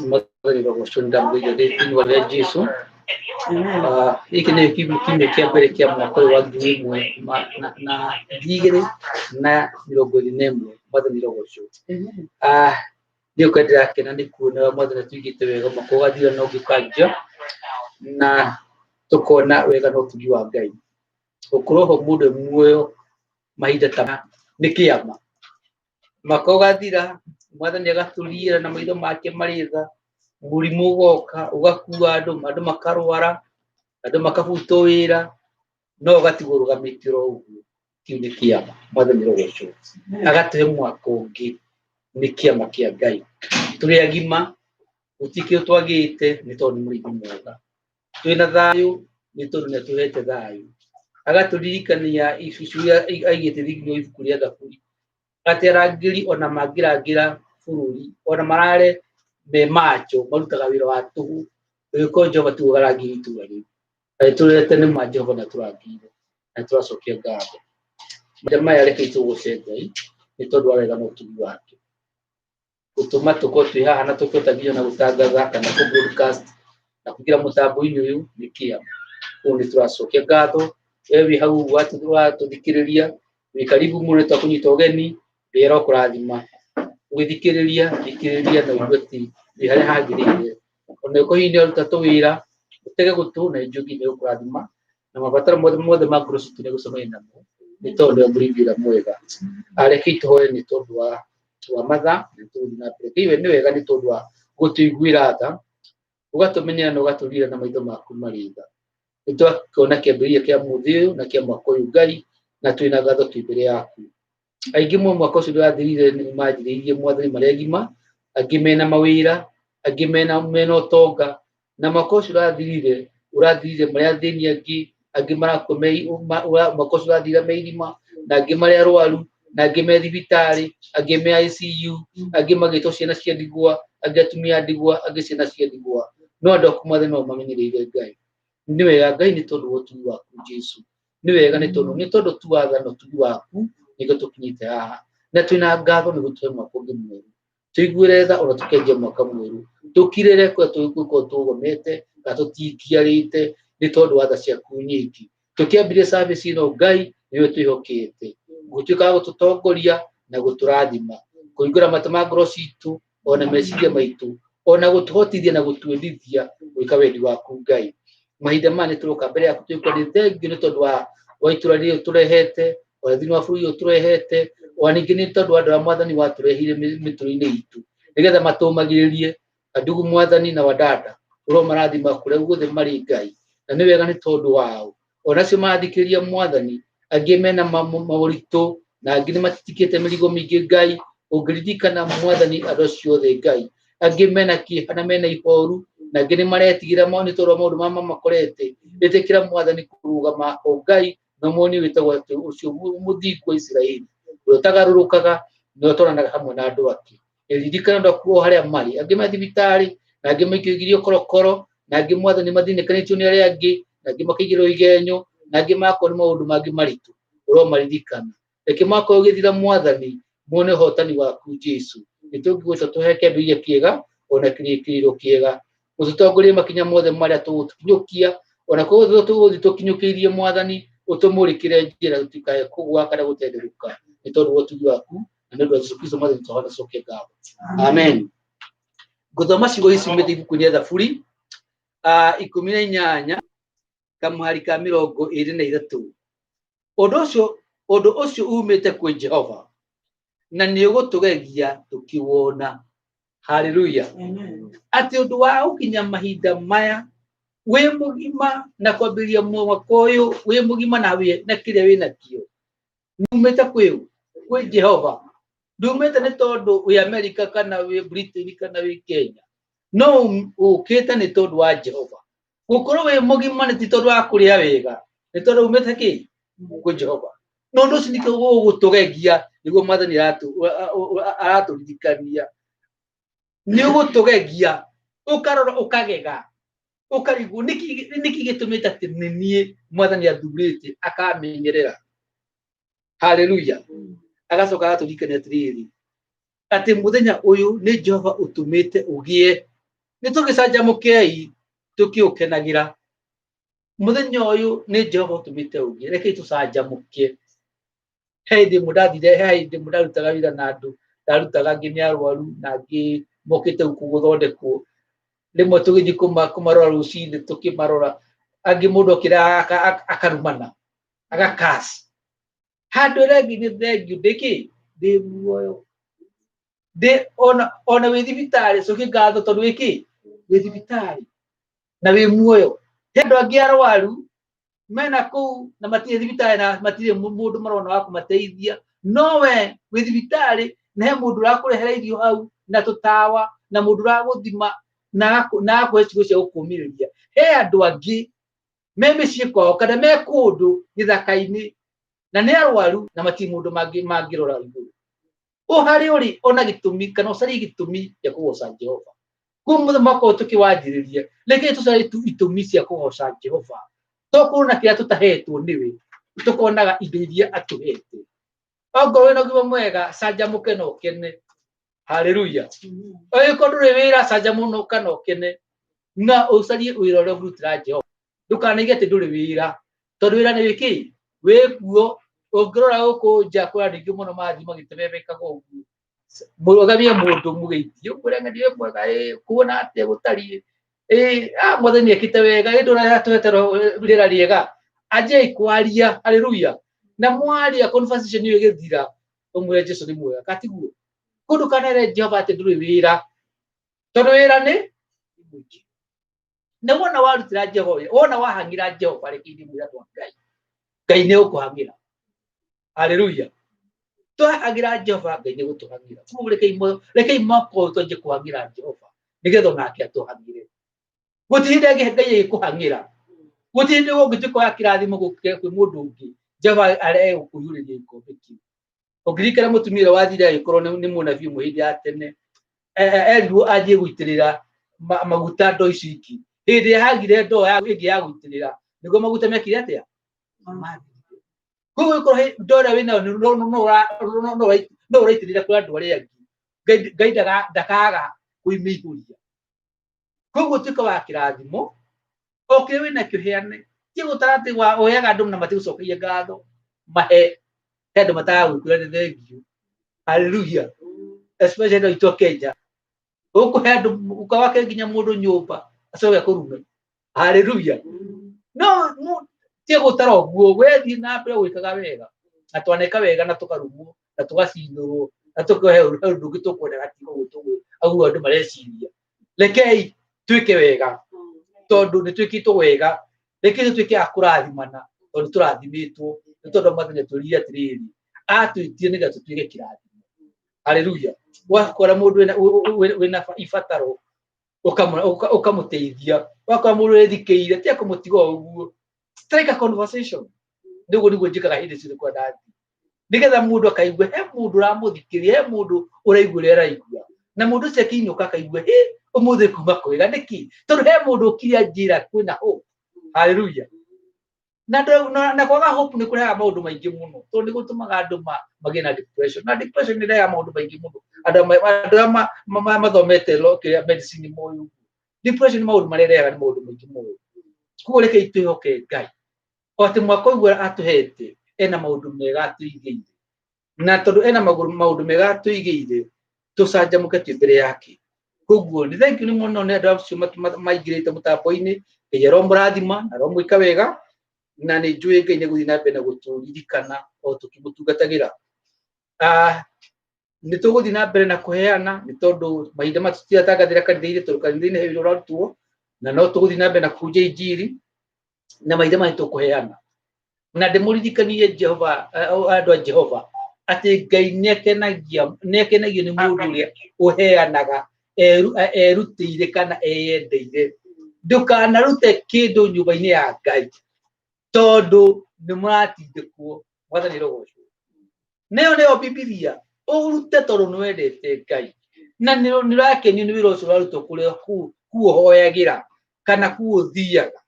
mwathani rogoshunda mbere y'inwara ya Jesu. Hiki nä kiugo kimwe kä mbere kä mwaka wa 2021 mwathani rogoco nä å kwendera kena nä kuona mwathani tuigä te wega mwaka gathira no ngä kanjia na tå kona wega no tugi wa Ngai gå korwo ho må ndå muoyo mahinda ta nä kä ama mwaka gathira mwathani agatå rira na maitho make marä tha mũrimũ ũgoka ũgakua andũ makarwara andũ makabutwo wĩra no ũgatigwo ũrũgamĩte oro ũguo kĩu nĩ kĩama mwathani rogoco agatũhe mwaka ũngĩ nĩ kĩama kĩa Ngai tũrĩ agima gũtikĩ twagĩte nĩ tondũ nĩ mũrĩithi mwega twĩna thayũ nĩ tondũ nĩ atũhete thayũ agatũririkania ibuku iria aigĩte thĩinĩ wa ibuku rĩa Thaburi atĩ arangĩri ona mangĩrangĩra bũrũri ona marare me macho marutaga wĩra wa tũhũ ũgĩkorwo Jehova tiwe arangĩri itũũra rĩu tũrete nĩ ma Jehova na tũrangĩire na tũracokia ngatho mahinda maya reke tũgũce Ngai nĩ tondũ wa wega na ũtugi wake gũtũma tũkorwo twĩ haha na tũkĩhota nginya na gũtangatha kana kũ broadcast na kũingĩra mũtambo-inĩ ũyũ nĩ kĩama ũguo nĩ tũracokia ngatho we wĩ hau ũguo watũthikĩrĩria wĩ karibu mũno nĩ twakũnyita ũgeni wĩra ũkũrathima ũgĩthikĩrĩria thikĩrĩria na ũigue ti nĩ harĩa hagĩrĩire ona ũkorwo hihi nĩ aruta tũwĩra ũtege gũtũ na injũgi nĩ ũkũrathima na mabataro mothe ma ngoro citũ nĩ gũcemania namo nĩ tondũ nĩ mũrĩithi ũrĩa mwega rekei tũhoe nĩ tondũ wa mathaa nĩ tũgũthiĩ na mbere Ngai we nĩ wega nĩ tondũ wa gũtũiguĩra tha ũgatũmenyera na ũgatũrira na maitho maku marĩ tha nĩ twakĩona kĩambĩrĩria kĩa mũthĩ ũyũ na kĩa mwaka ũyũ Ngai na twĩna ngatho twĩ mbere yaku aingĩ mo mwaka ũcio ndĩrathirire nĩ manjĩrĩirie mwathani marĩ agima angĩ mena mawĩra angĩ mena ũtonga na mwaka ũcio ũrathirire marĩ athĩni angĩ marakua mwaka ũcio ũrathirire me irima na angĩ marĩ arwaru na angĩ me thibitarĩ angĩ me ICU angĩ magĩtwo ciana cia ndigwa angĩ atumia a ndigwa angĩ ciana cia ndigwa no andũ aku mwathani no mamenyereire Ngai nĩ wega Ngai nĩ tondũ wa ũtugi waku Jesu nĩ wega nĩ tondũ tu wathana ũtugi waku nĩguo tũkinyĩte haha na twĩna ngatho nĩ gũtũhe mwaka ũngĩ mwerũ tũiguĩre tha ona tũkenjia mwaka mwerũ tũkirĩre kũrĩa tũgũkorwo tũgomete na tũtikiarĩte nĩ tondũ wa tha ciaku nyingĩ tũkĩambĩrĩria service ĩno Ngai nĩwe twĩhokete gũtuĩka wa gũtũtongoria na gũtũrathima kũhingũra matũ ma ngoro citũ ona meciria maitũ ona gũtũhotithia na gũtuendithia gwĩka wendi waku Ngai mahinda maya nĩ tũroka mbere yaku twĩkwenda thengio nĩ tondũ wa itũra rĩrĩ tũrehete ona thĩinĩ wa bũrũri ũyũ tũrehete ona ningĩ nĩ tondũ wa andũ a mwathani watũrehire mĩtũrĩ-inĩ itũ nĩgetha matũmagĩrĩrie andugu mwathani na wadada ũrĩa marathima kũrĩa guothe marĩ Ngai na nĩ wega nĩ tondũ wao onacio marathikĩrĩria mwathani angĩ mena maũritũ na angĩ nĩ matitikĩte mĩrigo mĩingĩ Ngai ũngĩririkana mwathani andũ acio othe Ngai angĩ mena kĩeha na mena ihoru na angĩ nĩ maretigĩra nĩ tondũ wa maũndũ mama makorete ĩtĩkĩra mwathani kũrũgama o Ngai na muoni wĩtagwo atĩ ũcio mũthingu wa Isiraeli ũrĩa ũtagarũrũkaga nĩ ũtwaranaga hamwe na andũ ake ĩririkana andũ aku harĩa marĩ angĩ me thibitarĩ na angĩ maikĩgirio korokoro na angĩ mwathani mathĩnĩkanĩtio nĩ arĩa angĩ na angĩ makaigĩrwo igenyo na angĩ makorwo nĩ maũndũ mangĩ maritũ ũromaririkana reke mwaka ũgĩthira mwathani muone ũhotani waku Jesu nĩ tũngĩgũcoka tũhe kĩambĩrĩria kĩega ona kĩrĩkĩrĩro kĩega ũtũtongorie makinya mothe marĩa tũgũkinyũkia ona kũguo tũgũthiĩ tũkinyũkĩirie mwathani ũtũmũrĩkĩre njĩra tũtikae kũgwa kana gũtenderũka nĩ tondũ wa ũtugi waku na nĩ ũndũ wa Jesũ Kristo mwathani tũhoya cokia ngatho amen ngũthoma ciugo ici ciumĩte ibuku-inĩ rĩa Thaburi 18 kamũhari ka 23 ũndũ ũcio umĩte kwĩ Jehova na nĩ ũgũtũgegia tũkĩwona haleluya atĩ ũndũ wa gũkinya mahinda maya wĩ mũgima na kwambĩrĩria mwaka ũyũ wĩ mũgima na kĩrĩa wĩ nakĩo umĩte kwĩ Jehova ndumĩte nĩ tondũ wĩ Amerika kana wĩ Britain kana wĩ Kenya no ũkĩte nĩ tondũ wa Jehova gũkorwo wĩ mũgima nĩ tondũ wa kũrĩa wega nĩ tondũ umĩte kwĩ Jehova no ũndũ ũcio nĩkĩo gũgũtũgegia nĩguo mwathani aratũririkania nĩ ũgũtũgegia ũkarora ũkagega ũkarigwo nĩkĩ gĩtũmĩte atĩ nĩ niĩ mwathani athurĩte akamenyerera haleluya agacoka agatũririkania atĩrĩrĩ atĩ mũthenya ũyũ nĩ Jehova ũtũmĩte ũgĩe nitugicanjamukei tukiukenagira muthenya uyu ni Jehova utumite ugie reke tucanjamukie heidi mudathire heidi mudarutaga wira na andu ndarutaga ngi ni arwaru na ngi mokite guthondekwo rimwe tugithi kumarora rucini tukimarora angi mundu okira akarumana agakasi handu rengi ni thengiu ndiki ndi muoyo de ona wi thibitari coki ngatho tondu wiki wi thibitari na wi muoyo hendu angi arwaru mena kuu na matire thibitari na matire mundu marona wa kumateithia nowe wi thibitari na he mundu rakurehera irio hau na tutawa na mundu raguthima na kwecigo cia gukumiriria he andu angi me micii kwao kana me kundu githaka-ini na ni arwaru na matire mundu mangirora iguru uhari uri ona gitumi kana ucarie gitumi ya kugoca Jehova kumuthe mwaka tukiwanjiriria reke tucarie itumi cia kugoca Jehova tokuruna kiria tutahetwo niwe tukonaga indo iria atuhete ongo wina gima mwega canjamuke no kene haleluya oyo nduri wira canjamuka no kene na ucarie wira uria urutira Jehova ndukanaige ati nduri wira tondu wira ni wiki wikuo ongirora guku nja kwa ningi muno mathi magitebebekaga uguo mugamia mundu mugeitio kurenga ndiye mwega kuona ati gutari mwathani ekite wega ndura tuhetero rira riega aje ikwaria haleluya na mwaria conversation iyo igithira umwe Jesu ni mwega katiguo kundu kanere Jehova ati nduri wira tondu wira ni mwingi na wona warutira Jehova wona wahangira Jehova rekindi mwira twa Ngai ni ukuhangira haleluya twahangira Jehova Ngai ni gutuhangira kuo rekei mako tuje kuhangira Jehova nigetho nake atuhangire gutinde Ngai kuhangira gutinde ungituko ya kirathimo gukike kwi mundu ungi Jehova are ukuyuriria ikombeki ogirikira mutumira wathire ikorwo ni munabii muhindi atene Eliu athie gwitirira maguta ndo iciki hindi hagire ndo ya ingi ya gwitirira niguo maguta mekire atia kuo ikorwo ndora wina no uraitirira kuri andu aria angi Ngai ndakaga kuimihuria kuo tuika wa kirathimo okay wina kiheane gigutarati wa oyaga andu na matigucokeria ngatho mahe andu matagwikura ni thengiu haleluya especially no itokeja ukuhe andu ukawake nginya mundu nyumba acoke kurume haleluya no tie gutara uguo wethi na mbere gwikaga wega na twaneka wega na tukarumwo na tugacinurwo na tukohe undu ngitukwenda gatigo gutugu aguo andu mareciria rekei twike wega tondu ni twikitwo wega rekei twike akurathimana tondu turathimitwo ni tondu mathenya turia atiriri atwitie niga tutwike kirathimo haleluya wakora mundu wina ifataro ukamuteithia wakora mundu ethikeire tia kumutigo uguo strike a conversation niguo njikaga hindi ciothe kwa ndathi nigetha mundu akaigua he mundu ramuthikiria he mundu uraigua ria araigua na mundu ucio akinyuka akaigua umuthi kuma kwega niki tondu he mundu ukiria njira kwina hope haleluya na kwaga hope ni kurehaga maundu maingi muno tondu nigutumaga andu magie na depression na depression ni rehaga maundu maingi muno andu mathomete medicine moyo depression ni maundu marehaga ni maundu maingi muno kuo rekei twihoke Ngai oti mwaka uyu atuhete ena maundu mega atuigeire na tondu ena maundu mega atuigeire tucanjamuke twi mbere yake koguo ni thank you ni muno ni andu acio maingirite mutambo-ini Ngai aromurathima na aromwika wega na ni njui Ngai ni guthii na mbere na guturirikana o tukimutungatagira ni tuguthii na mbere na kuheana ni tondu mahinda matutiatangathira kanitha-ini tondu kanitha-ini he wira urarutwo na no tuguthii na mbere na kunja injiri na maitha mani tukuheana na ndimuririkanie Jehova andu a Jehova ati Ngai niekenagio ni mundu uria uheanaga erutire kana eyendeire ndukanarute kindu nyumba-ini ya Ngai tondu ni muratindikwo mwathani rogocwo niyo Bibilia urute tondu ni wendete Ngai na ni urakenio ni wira ucio urarutwo kuria kuohoyagira kana kuothiaga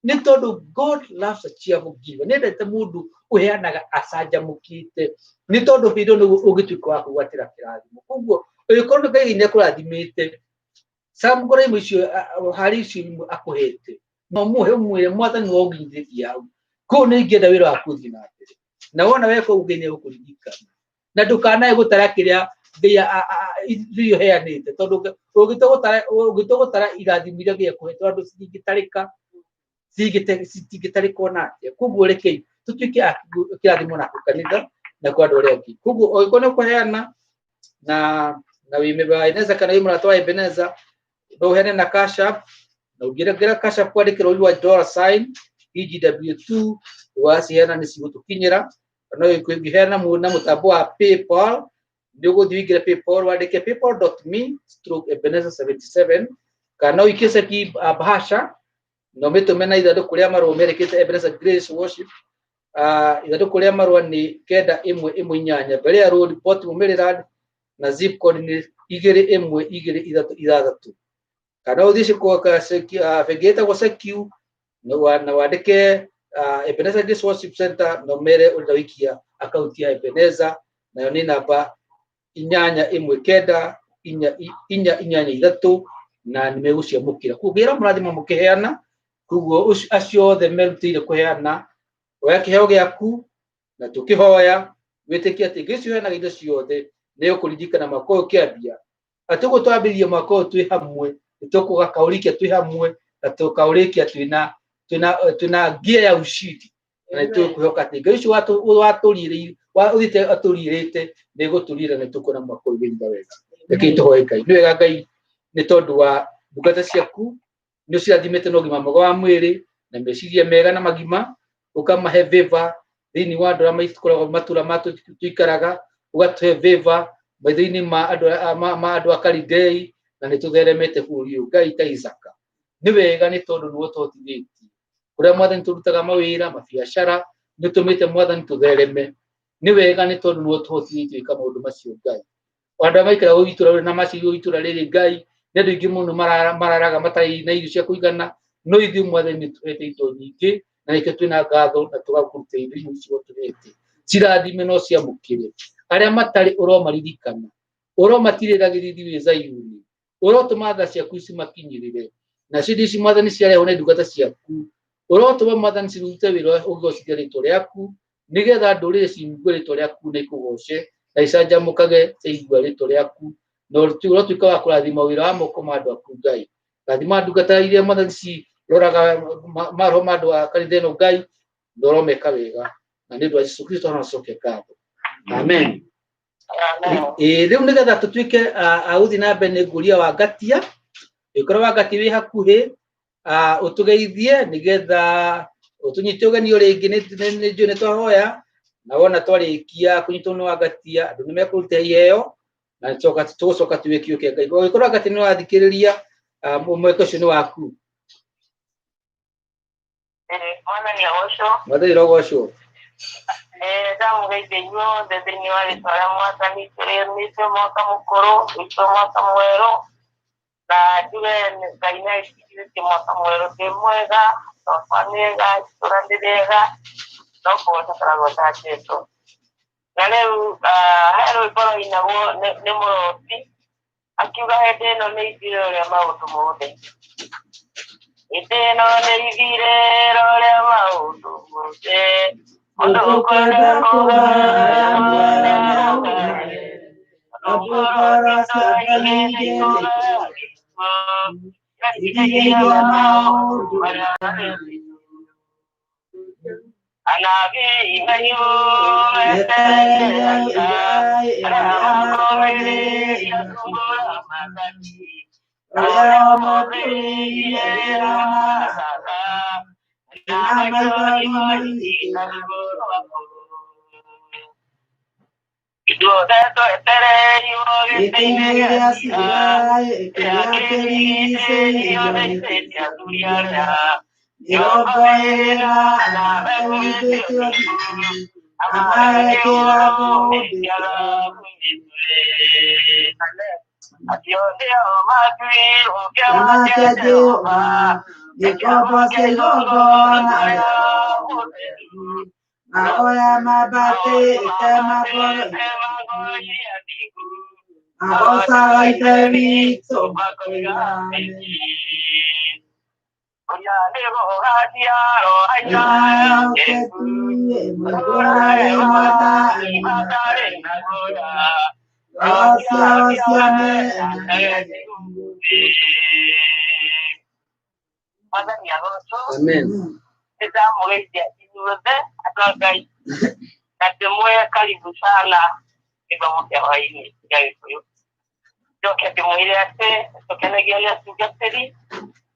ni tondu God loves a cheerful giver nendete mundu uheanaga acanjamukite ni tondu hindi ni ugituika wa kugwatira kirathimo koguo ugikorwo Ngai ni akurathimite samgore mwisho harishi akuhete mamuhe umwe mwathani wogithithia ko ni ngenda wira akuthi na mbere na wona weko ugene ukuririkana na ndukanae gutara kiria thia thio heanite tondu ugitogotara irathimire gia kuhetwa andu cigitarika onake kuguo rekei tutuike kirathimo na kanitha na kwa andu aria angi kuguo oikone kuheana na wimeba Ebeneza kana imuratoa Ebeneza no hene na cash app na ugira cash app kwandikira uyu wa $ EGW2 wasiana nisigutukinyira no ikwiheana muna mutambo wa PayPal ndio thigira PayPal wandike paypal.me/Ebeneza77 kana ikise ki bahasha no metomena ithadu kuria marwa merekete Ebeneza Grace Worship ithadu kuria marwa ni 918 Berea Road Port Mumererad na zip code ni 21223 kana udhishi kwa vegeta kwa sekiu no wandike Ebeneza Grace Worship Center no mere udawikia account ya Ebeneza na ni namba 819 na nimegucia mukira kugira murathima mukiheana kuguo acio the meltire kuheana wakiheo giaku na tukihoya witikia ati gicio na indo ciothe nio kuririkana mwako ukiambia atugo twambirie mwako twi hamwe tukuga kaurikia twi hamwe na tukaurikia twina gia ya ushindi na tukuhoka ati gicio waturire uthite aturirite niguturira ni tukuna mwako winga wega reke tuhoe Ngai ni wega Ngai ni tondu wa ndungata ciaku ni cirathimete no gima mwega wa mwiri na meciria mega na magima ukamahe favor thini wa andu maitukoragwo matura matu tuikaraga ugatuhe favor maithini ma andu akaridei na ni tutheremete bũrũri ũyũ Ngai ta Isaka ni wega ni tondu ni tutotithĩtie kuria mwathani turutaga mawira mabiacara ni tumite mwathani tuthereme ni wega ni tondu ni tutotithĩtie kama maundu macio Ngai andu maikara uitura na macio uitura riri Ngai ni andu ingi muno mararaga matai na irio cia kuigana no ithi mwathani tuhete ito nyingi na ike twina ngatho na tugakuruta irio icio tuhete cirathime no cia mukire aria matari uromaririkana uromatiriragiria wi Zayuni urotuma tha ciaku ici makinyirire na cidici mwathani ciareho ne ndungata ciaku urotuma mwathani cirute wira ugocithia ritwa riaku nigetha ndurire cingwe ritwa riaku na ikugoce na icanjamukage igwa ritwa riaku no tuika wa kurathima wira wa moko ma andu aku Ngai rathima ndungata iria mwathani ci roraga maro mandu wa kanitheno Ngai ndoromeka wega na ni ndu Yesu Kristo anacoke ngatho amen. Riu nigetha tutuike authi na mbere nguria wa Ngatia ikoro wa Ngati wi hakuhi utugeithie nigetha utunyite ugeni ringi ni njune twahoya na wona twarikia kunyitwo no Ngatia andu nimekuruta iheo na tucoka tuwikio kia Ngai ikoro Ngati ni wathikiriria mweko ucio ni waku mwathani rogocwo damu gaite nyo de ni wale para mwaka ni ture mwaka mukoro mwaka mwero na tuwe kaina ikiti mwaka mwero ke mwega tofanyega turandega no kwa sababu tacheto na leo hero iporo inawo nemoroti akiuga hede no meitiro ya mautu mode ite no neivire role mautu mode ondo kwenda kuwa Abora sabalinge ikiya maudu anabi imayo Abosa itemi sobakoyane. Oya lego hadia ro haya ketu magora emata imatare nagoya. Gracias Amen. Esa moja inuze atakai. Natemoya karibu sana kwa mke wa hii gari kwa hiyo. Ndio kemwili ate tokenegelea sugaperi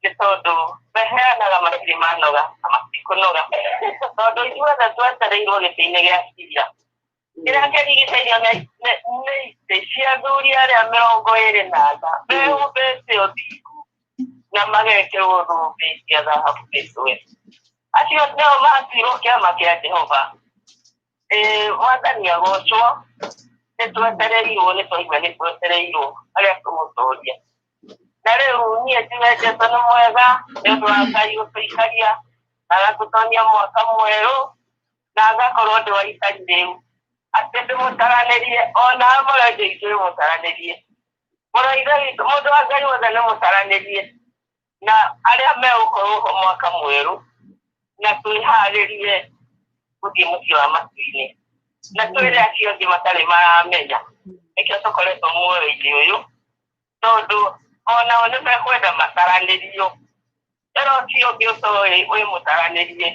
kitodo behana la masimano ga amasikonoga. Todo iwa da tuata ringo le tinegia sia. Ila kadi gisaidia na sia duria ya mirongo ere nada. Beo bese odiku. Na mageke wodo besia da hapo besoe. Asio ndio masiro kama kia Jehova. Wadani ya gocho tuetereirwo nĩ twaigua nĩ twetereirwo arĩa tũmũtũria na rĩu niĩ njuge Jesũ nĩ mwega nĩ ũndũ wa Ngai gũtũikaria na agatũtonia mwaka mwerũ na agakorwo ndĩ wa itari rĩu atĩ ndĩmũtaranĩrie ona mũrenge itũ mũtaranĩrie mũraithe witũ mũndũ wa Ngai wothe nĩ mũtaranĩrie na arĩa megũkorwo mwaka mwerũ na twĩharĩrie gũthiĩ mũciĩ wa matu-inĩ na twĩre acio angĩ matarĩ maramenya nĩkĩo tũkoretwo muoyo-inĩ ũyũ tondũ onao nĩ mekwenda mataranĩrio ĩro ũcio ũngĩ ũtoĩ wĩ mũtaranĩrie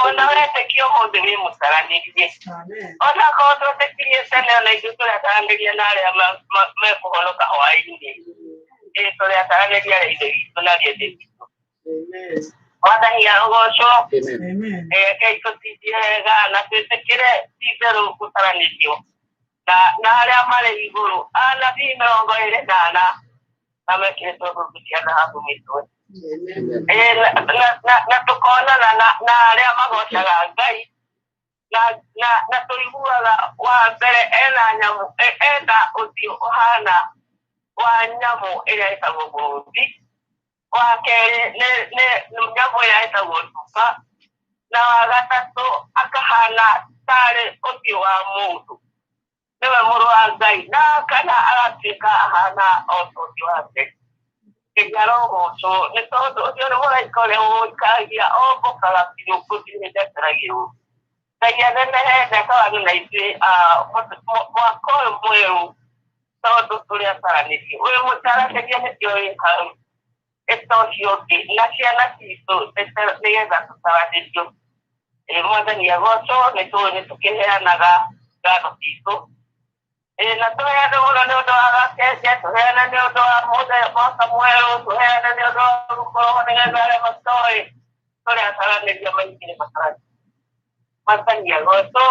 ona wetĩkia ũmũthĩ wĩ mũtaranĩrie ona korwo twetĩkirie tene ona ithuĩ tũretaranĩria na arĩa mekũhonoka hwaĩ-inĩ tũretaranĩria arĩa ithe witũ na rĩendĩ witũ Wathani arogocwo Ngai tũtithie wega na twĩtĩkĩre itherũ gũtaranĩrio na arĩa marĩ igũrũ anabii 28 na mekĩrĩtwo thũmbĩ cia thahabu mĩtwe na tũkonana na arĩa magocaga Ngai na tũiguaga wa mbere ena nyamũ ena ũthiũ ũhana wa nyamũ ĩrĩa ĩtagwo mũrũthi wa kerĩ nĩ nyamũ ĩrĩa ĩtagwo nduba na wa gatatũ akahana tarĩ ũthiũ wa mũndũ nĩwe mũrũ wa Ngai na kana agatuĩka ahana o ũthiũ wa Ngai kĩngarogocwo nĩ tondũ ũcio nĩ mũraika ũrĩa ũgũikagia o mbokaga biũ gũtirĩ ndeteragĩrwo Ngai anenehete akawaga na ithuĩ mwaka ũyũ mwerũ tondũ tũrĩa taranĩrie ũyũ mũtaranĩrie nĩkĩo wĩ hau etocio ũngĩ na ciana citũ nĩgetha tũtaranĩrio Mwathani agocwo nĩ tũkĩheanaga ngatho citũ na tũheane mũno nĩ ũndũ wa gakenge tũheane nĩ ũndũ wa mwaka mwerũ tũheane nĩ ũndũ wa gũkorwo nĩgetha arĩa matoĩ tũrĩa taranĩrio maingĩ nĩ mataranĩrio Mwathani agocwo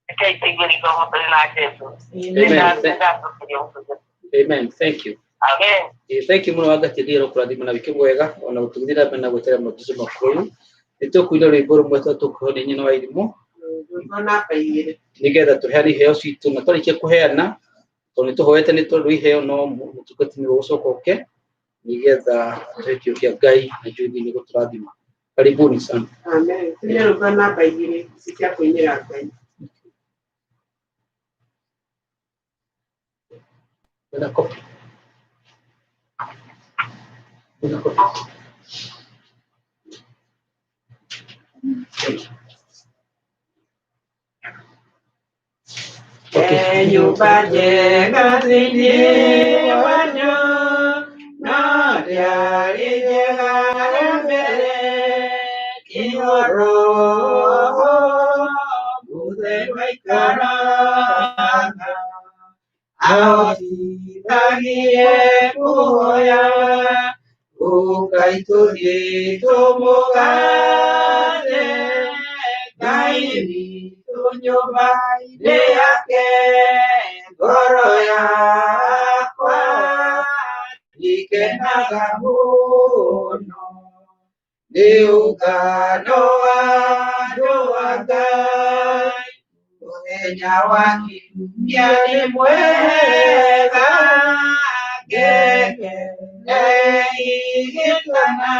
rekei tũigue rĩthomo tũrĩ na Jesũ Amen. Thank you. Amen. Thank you muno wagatirira kurathima na wiki mwega ona gutugithira mena gwetera mutuzo makuru nitukwira rwimbo rumwe tukuho ni nyina wa irimu nigetha tuheani heo citu na twarikia kuheana tondũ nĩtũhoete nĩ tondũ iheo no mũtungati nĩ gũcokoke nigetha tũhetio kĩa Ngai na juthi nĩ gũtũrathima karibuni sana. Amen. Tũrĩa rũka namba 2 cia kũinĩra Ngai. Nyumba njega thĩinĩ wanyu no rĩarĩ njega rĩa mbere igũrũ mũthenya ikaraga ahotithagie kũhoya Ngai tũthiĩ tũmũgathe Ngai witũ nyũmba-inĩ yake ngoro yakwa ikenaga mũno nĩ ũngano wa andũ a Ngai mũthenya wa kiumia nĩ mwega igĩtana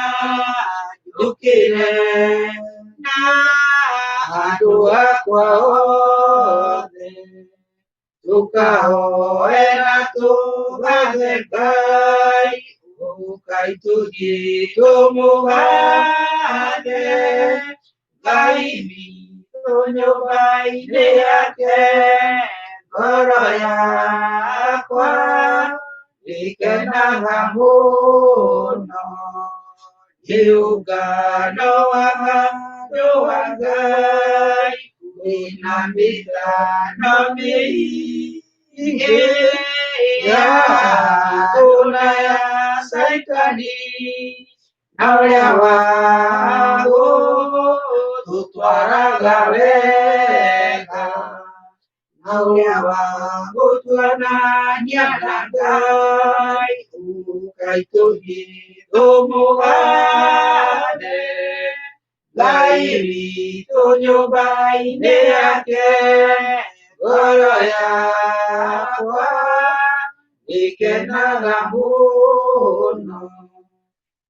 njũkĩre na andũ akwa othe tukahoera tugathe Ngai tuthi tumugathe Ngai witũ nyũmba-inĩ yake ngoro yakwa ĩkenaga mũno Ugano wa handũ wa Ngai wĩna mĩtano mĩingĩ ya tũna ya Saitani na ũrĩa wa gũtũtwaraga wega na ũrĩa wa gũtuanania na Ngai Ngai tũthiĩ tũmũgathe Ngai witũ nyũmba-inĩ yake ngoro yakwa ĩkenaga mũno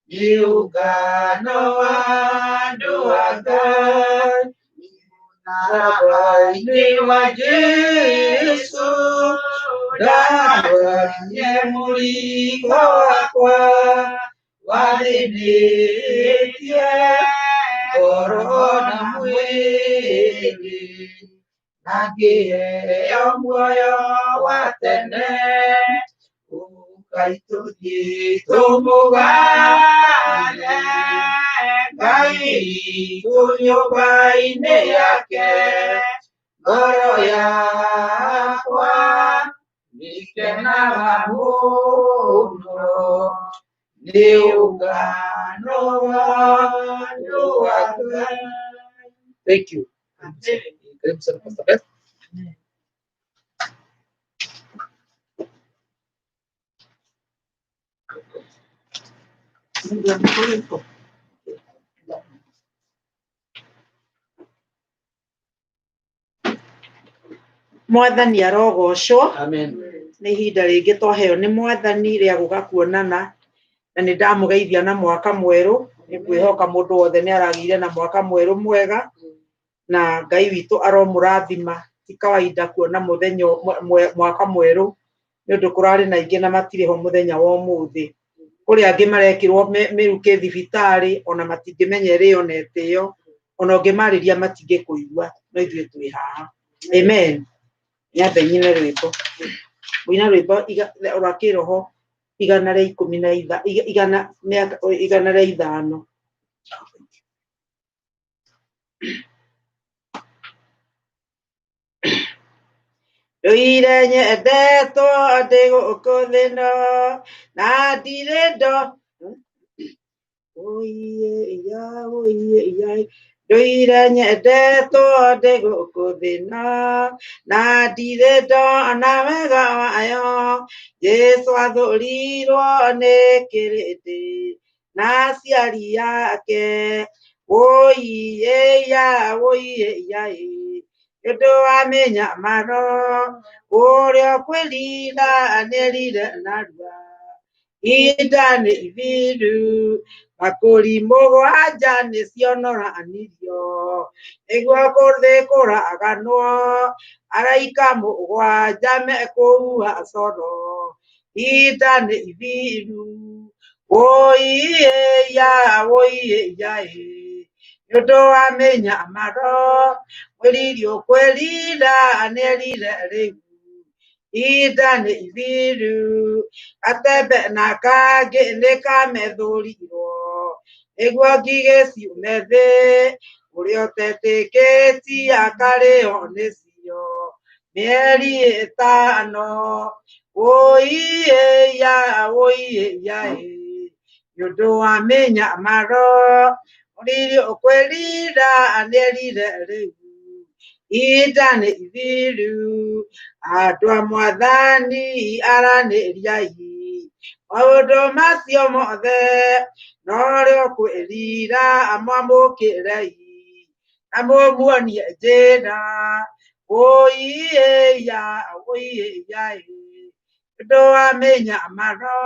nĩ ũngano wa andũ a Ngai mũtharaba-inĩ wa Jesũ ndarũarire mũrigo wakwa wathĩnĩtie ngoro na mwĩrĩ na ngĩheo muoyo wa tene Ngai tũthiĩ tũmũgathe Ngai witũ nyũmba-inĩ yake ngoro yakwa ĩkenaga mũno nĩ ũngano wa andũ a Ngai. Thank you. Karibu sana Pastor Beth. Mwathani arogocwo. Amen. Nĩ ihinda rĩngĩ twaheo nĩ Mwathani rĩa gũka kuonana na nĩ ndamũgeithia na mwaka mwerũ. Nĩ ngwĩhoka mũndũ wothe nĩ aragĩire na mwaka mwerũ mwega na Ngai witũ aromũrathima. Ti kawaida kuona mũthenya mwaka mwerũ nĩ ũndũ kũrarĩ na ingĩ na matirĩ ho mũthenya wa ũmũthĩ. Kũrĩ angĩ marekĩrwo mĩrukĩ thibitarĩ ona matingĩmenya ĩrĩonete ĩyo ona ũngĩmarĩria matingĩkũigua no ithuĩ twĩ haha. Amen. Nyambe nyine rwĩmbo mũina rwĩmbo rwa kĩroho 115. Ndũire nyendetwo ndĩ gũkũ thĩ ĩno na ndirĩ ndo ndũire nyendetwo ndĩ gũkũ thĩ ĩno na ndirĩ ndona wega wayo Jesũ athũrirwo nĩ kĩrĩndĩ na aciari ake Nĩũndũ wa mĩnyamaro ũrĩa ũkwĩrira nĩerire narua ihinda nĩ ithiru makũri mũgwanja nĩcionoranirio nĩguo kũraganwo araika mũgwanja mekũhuha coro ihinda nĩ ithiru nĩũndũ wa mĩnyamaro mwĩriri ũkwĩrira nĩerire rĩu ihinda nĩ ithiru gatembe na kangĩ nĩkamethũrirwo nĩguo ngigĩ ciume thĩ ũrĩa ũtetĩkĩtie akarĩho nĩcio mĩeri 5 nĩũndũ wa mĩnyamaro mwĩriri ũkwĩrira nĩerire rĩu ihinda nĩ ithiru andũ a Mwathani aranĩriai maũndũ macio mothe no rĩo kwĩrira mwamũkĩrei na mũmuonie njĩra nĩũndũ wa mĩnyamaro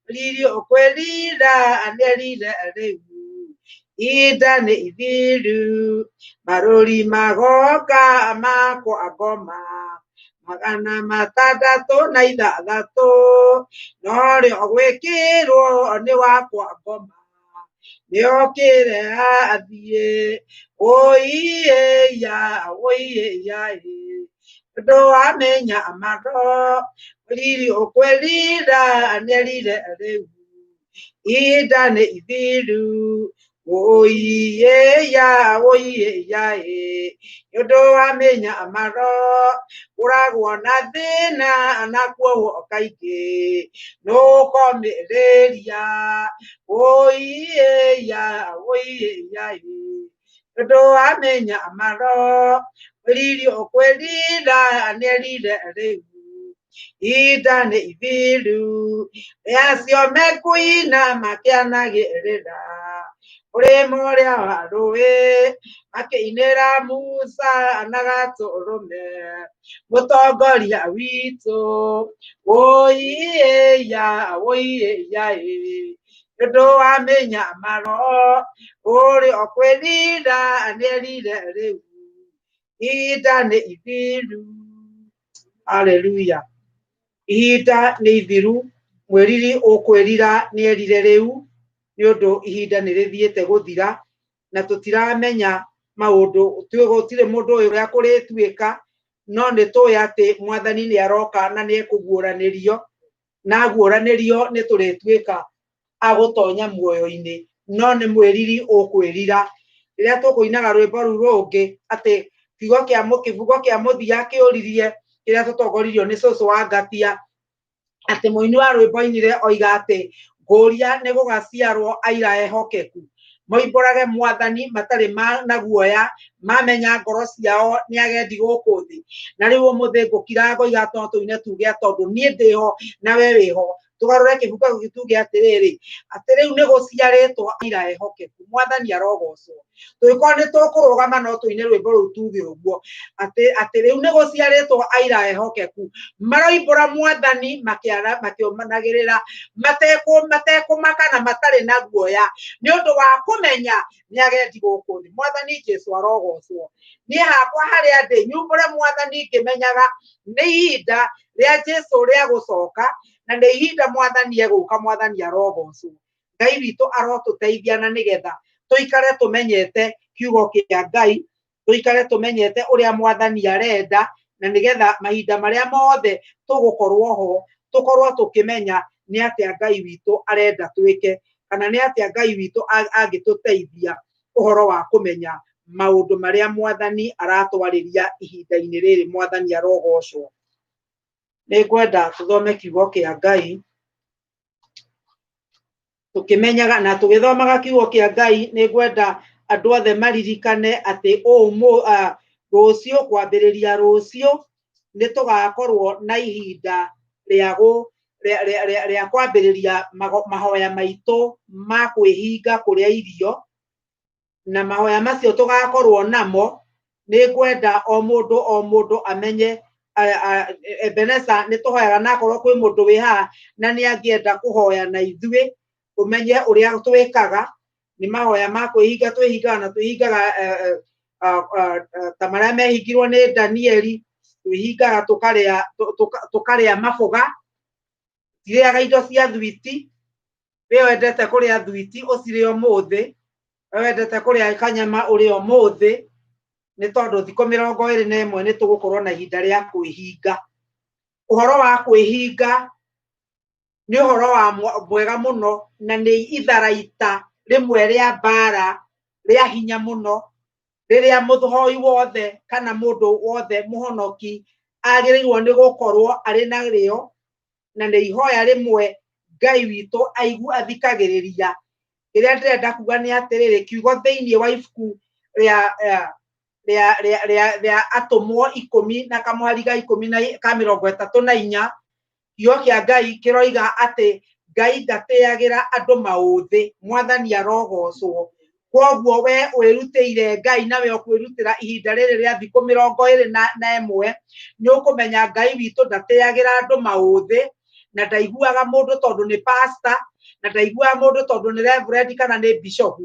mwĩriri ũkwĩrira nĩerire rĩu ihinda nĩ ithiru marũri magoka makwa ngoma magana matandatũ na ithathatũ no rĩo gwĩkĩrwo nĩ wakwa ngoma nĩokĩre athiĩ woiya ndũ wamenya maro riri ũkwĩrira nĩerire rĩu ihinda nĩ ithiru woiya ndũ wamenya maro ũragwo na thĩna na kuohwo kaingĩ nũkomĩrĩria woiya ndũ wamenya maro riri ũkwĩrira nĩerire rĩu ihinda nĩ ithiru rĩacio mekuina makĩanagĩrĩra ũrĩmo ũrĩa wa rũĩ makĩinĩra Musa na Gatũrũme mũtongoria witũ woiya ndũ wamenya maro ũrĩa ũkwĩrira nĩerire rĩu ihinda nĩ ithiru. Haleluya. Ihinda nĩ ithiru mwĩriri ũkwĩrira nĩerire rĩu nĩ ũndũ ihinda nĩ rĩthiĩte gũthira na tũtiramenya maũndũ gũtirĩ mũndũ ũrĩa kũrĩtuĩka no nĩ tũĩ atĩ mwathani nĩ aroka na nĩ ekũguũranĩrio na guũranĩrio nĩ tũrĩtuĩka agũtonya muoyo-inĩ no nĩ mwĩriri ũkwĩrira rĩrĩa tũkũinaga rwĩmbo rũu rũngĩ atĩ kiugo kĩa mũthia kĩũririe kĩrĩa tũtongoririo nĩ cũcũ wa Ngatia atĩ mũini wa rwĩmbo ainire oiga atĩ ngũria nĩ gũgaciarwo aira ehokeku moimbũrage mwathani matarĩ na guoya mamenya ngoro ciao nĩ agendi gũkũ thĩ na rĩu ũmũthĩ ngũkira ngoiga no tũine tuge tondũ niĩ ndĩho na we wĩho tugarũre kĩbuka gĩtuge atĩrĩrĩ atĩ rĩu nĩ gũciarĩtwo aira ehokeku mwathani arogocwo tũgĩkorwo nĩ tũkũrũgama no tũine rwĩmbo rũu tuge ũguo atĩ rĩu nĩ gũciarĩtwo aira ehokeku maroimbũra mwathani makĩũmanagĩrĩra matekũmaka na matarĩ na guoya nĩ ũndũ wa kũmenya nĩ agendi gũkũ thĩ mwathani Jesũ arogocwo niĩ hakwa harĩa ndĩ nyumbũre mwathani ngĩmenyaga nĩ ihinda rĩa Jesũ rĩa gũcoka na nĩ ihinda mwathani egũka mwathani arogocwo Ngai witũ arotũteithia na nĩgetha tũikare tũmenyete kiugo kĩa Ngai tũikare tũmenyete ũrĩa mwathani arenda na nĩgetha mahinda marĩa mothe tũgũkorwo ho tũkorwo tũkĩmenya nĩ atĩa Ngai witũ arenda twĩke kana nĩ atĩa Ngai witũ angĩtũteithia ũhoro wa kũmenya maũndũ marĩa mwathani aratwarĩria ihinda-inĩ rĩrĩ mwathani arogocwo. Nĩ ngwenda tũthome kiugo kĩa Ngai tũkĩmenyaga na tũgĩthomaga kiugo kĩa Ngai nĩ ngwenda andũ othe maririkane atĩ rũciũ kwambĩrĩria rũciũ nĩ tũgakorwo na ihinda rĩa kwambĩrĩria mahoya maitũ ma kwĩhinga kũrĩa irio na mahoya macio tũgakorwo namo nĩ ngwenda o mũndũ amenye Ebeneza nĩ tũhoyaga na akorwo kwĩ mũndũ wĩ haha na nĩ angĩenda kũhoya na ithuĩ ũmenye ũrĩa twĩkaga nĩ mahoya ma kwĩhinga twĩhingaga na twĩhingaga ta marĩa mehingirwo nĩ Danieli twĩhingaga tũkarĩa maboga tirĩaga indo cia thwiti we wendete kũrĩa thwiti ũcirĩ ũmũthĩ we wendete kũrĩa kanyama ũrĩ ũmũthĩ nĩ tondũ thikũ 21 nĩ tũgũkorwo na ihinda rĩa kwĩhinga ũhoro wa kwĩhinga nĩ ũhoro wa mwega mũno na nĩ itharaita rĩmwe rĩa mbara rĩa hinya mũno rĩrĩa mũhoi wothe kana mũndũ wothe mũhonoki agĩrĩirwo nĩ gũkorwo arĩ na rĩo na nĩ ihoya rĩmwe Ngai witũ athikagĩrĩria kĩrĩa ndĩrenda kuga nĩ atĩrĩrĩ kiugo thĩinĩ wa ibuku rĩa atũmwo 10 na kamwari ga 10:34 kiugo kĩa Ngai kĩroiga atĩ Ngai ndatĩagĩra andũ maũthĩ mwathani arogocwo kwoguo we wĩrutĩire Ngai nawe ũkwĩrutĩra ihinda rĩrĩ rĩa thikũ 21 nĩ ũkũmenya Ngai witũ ndatĩagĩra andũ maũthĩ na ndaiguaga mũndũ tondũ nĩ pastor na ndaiguaga mũndũ tondũ nĩ reverend kana nĩ bishop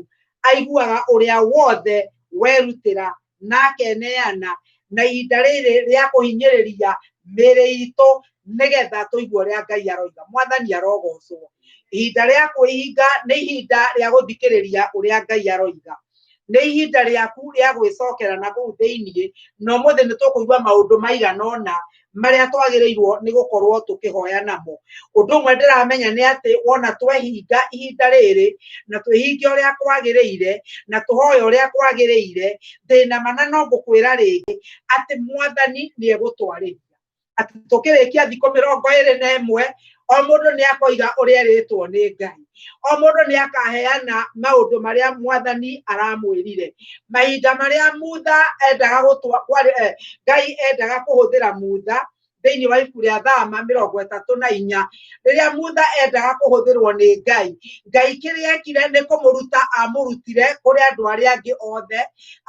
aiguaga ũrĩa wothe werutĩra na keneana na ihinda rĩrĩ rĩa kũhinyĩrĩria mĩĩrĩ itũ nĩgetha tũigue ũrĩa Ngai aroiga. Mwathani arogocwo. Ihinda rĩa kwĩhinga nĩ ihinda rĩa gũthikĩrĩria ũrĩa Ngai aroiga. Nĩ ihinda rĩaku rĩa gwĩcokera na kũu thĩinĩ, na ũmũthĩ nĩ tũkũigua maũndũ maigana ũna marĩa twagĩrĩirwo nĩ gũkorwo tũkĩhoya namo. Ũndũ ũmwe ndĩramenya nĩ atĩ wona twehinga ihinda rĩrĩ na twĩhinge ũrĩa kwagĩrĩire na tũhoye ũrĩa kwagĩrĩire, thĩna mana no ngũkwĩra rĩngĩ atĩ Mwathani nĩ egũtwarĩria. Atĩ tũkĩrĩkia thikũ 21 o mũndũ nĩ akoiga ũrĩa erĩtwo nĩ Ngai. O mũndũ nĩ akaheana maũndũ marĩa Mwathani aramwĩrire. Mahinda marĩa Mutha endaga Ngai endaga kũhũthĩra Mutha thĩinĩ wa ibuku rĩa Thama 34, rĩrĩa Mutha endaga kũhũthĩrwo nĩ Ngai. Ngai kĩrĩa ekire nĩ kũmũruta amũrutire kũrĩ andũ arĩa angĩ othe,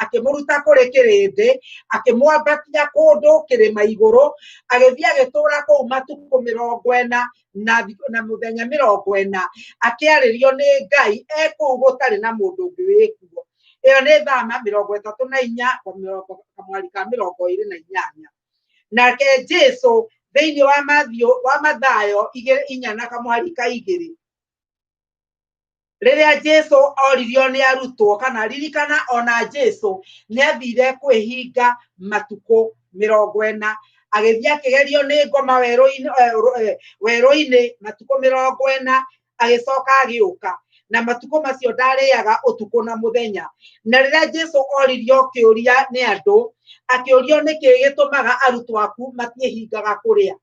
akĩmũruta kũrĩ kĩrĩndĩ, akĩmwambatia kũndũ kĩrĩma igũrũ, agĩthiĩ agĩtũũra kũu matukũ 40 na mũthenya 40, akĩarĩrio nĩ Ngai kũu gũtarĩ na mũndũ ũngĩ wĩkuo. Ĩyo nĩ Thama 34 kamwari ka 28. Nake Jesũ thĩinĩ wa Mathayo 4 na kamwari ka 2, rĩrĩa Jesũ oririo nĩ arutwo, kana ririkana ona Jesũ nĩ athire kwĩhinga matukũ 40, agĩthiĩ akĩgerio nĩ ngoma werũ-inĩ matukũ 40, agĩcoka agĩũka, na matukũ macio ndarĩaga ũtukũ na mũthenya. Na rĩrĩa Jesũ oririo kĩũria nĩ andũ, akĩũrio nĩkĩ gĩtũmaga arutwo aku matiĩhingaga kũrĩa,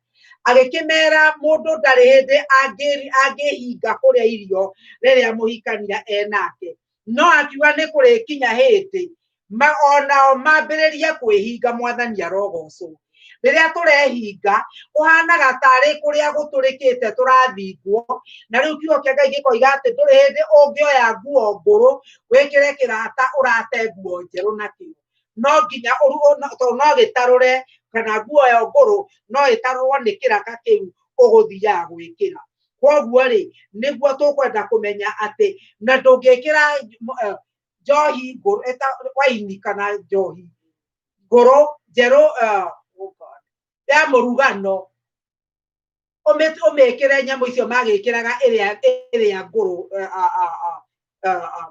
agĩkĩmera mũndũ ndarĩ hĩndĩ angĩhinga kũrĩa irio rĩrĩa mũhikania enake, no akiuga nĩ kũrĩkinya hĩndĩ onao mambĩrĩrie kwĩhinga. Mwathani arogocwo. Rĩrĩa tũrehinga ũhanaga tarĩ kũrĩa gũtũrĩkĩte tũrathingwo, na rĩu kiugo kĩa Ngai gĩkoiga atĩ ndũrĩ hĩndĩ ũngĩoya nguo ngũrũ wĩkĩre kĩrata ũrate nguo njerũ nakĩo. No nginya tondũ no gĩtarũre, kana nguo ya ngũrũ no ĩtarũrwo nĩ kĩraka kĩu ũgũthiaga gwĩkĩra. Koguo rĩ, nĩguo tũkwenda kũmenya atĩ na ndũngĩkĩra njohi ngũrũ waini kana njohi ngũrũ njerũ ya mũrugano ũmĩkĩre nyamũ icio magĩkĩraga ĩrĩa ngũrũ.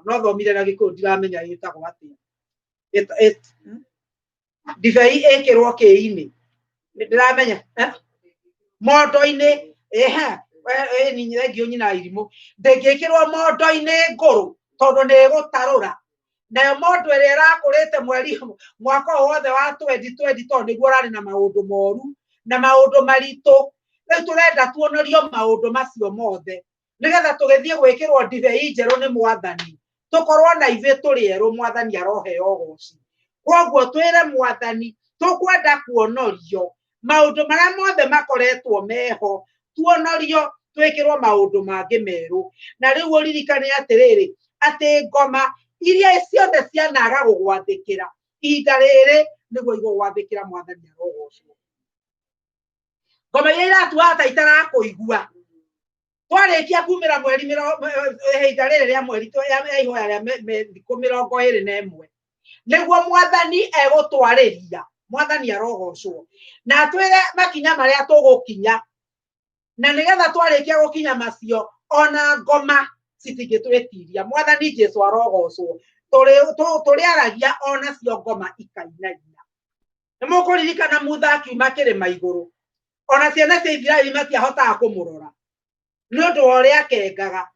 No thomire na Gĩkũyũ ndiramenya ĩtagwo atĩa. Ndibei ĩkĩrwo kĩ-inĩ, ndiramenya mondo-inĩ. Thengio nyina irimũ. Ndĩngĩkĩrwo mondo-inĩ ngũrũ tondũ nĩ ĩgũtarũra. Nayo mondo ĩrĩa ĩrakũrĩte mwaka wothe wa 2020 tondũ nĩguo ũrarĩ na maũndũ moru na maũndũ maritũ. Rĩu tũrenda tuonorio maũndũ macio mothe nĩgetha tũgĩthiĩ gwĩkĩrwo ndibei njerũ nĩ Mwathani, tũkorwo na ithuĩ tũrĩ erũ. Mwathani aroheo ũgooci. Koguo twĩre Mwathani tũkwenda kuonorio maũndũ marĩa mothe makoretwo meho, tuonorio twĩkĩrwo maũndũ mangĩ merũ. Na rĩu ũririkane atĩrĩrĩ, atĩ ngoma iria ciothe cianaga gũgwathĩkĩra ihinda rĩrĩ nĩguo igũgwathĩkĩra. Mwathani arogocwo. Ngoma iria iratuaga ta itarakũigua, twarĩkia kumĩra ihinda rĩrĩ rĩa mweri ya ihoya rĩa thikũ 21, nĩguo Mwathani egũtwarĩria. Mwathani arogocwo. Na twĩre makinya marĩa tũgũkinya, na nĩgetha twarĩkia gũkinya macio ona ngoma citingĩtwĩtiria. Mwathani Jesũ arogocwo. Tũrĩaragia ona cio ngoma ikainaina. Nĩ mũkũririkana Mutha akiuma kĩrĩma igũrũ, ona ciana cia Isiraeli matiahotaga kũmũrora nĩ ũndũ wa ũrĩa akengaga.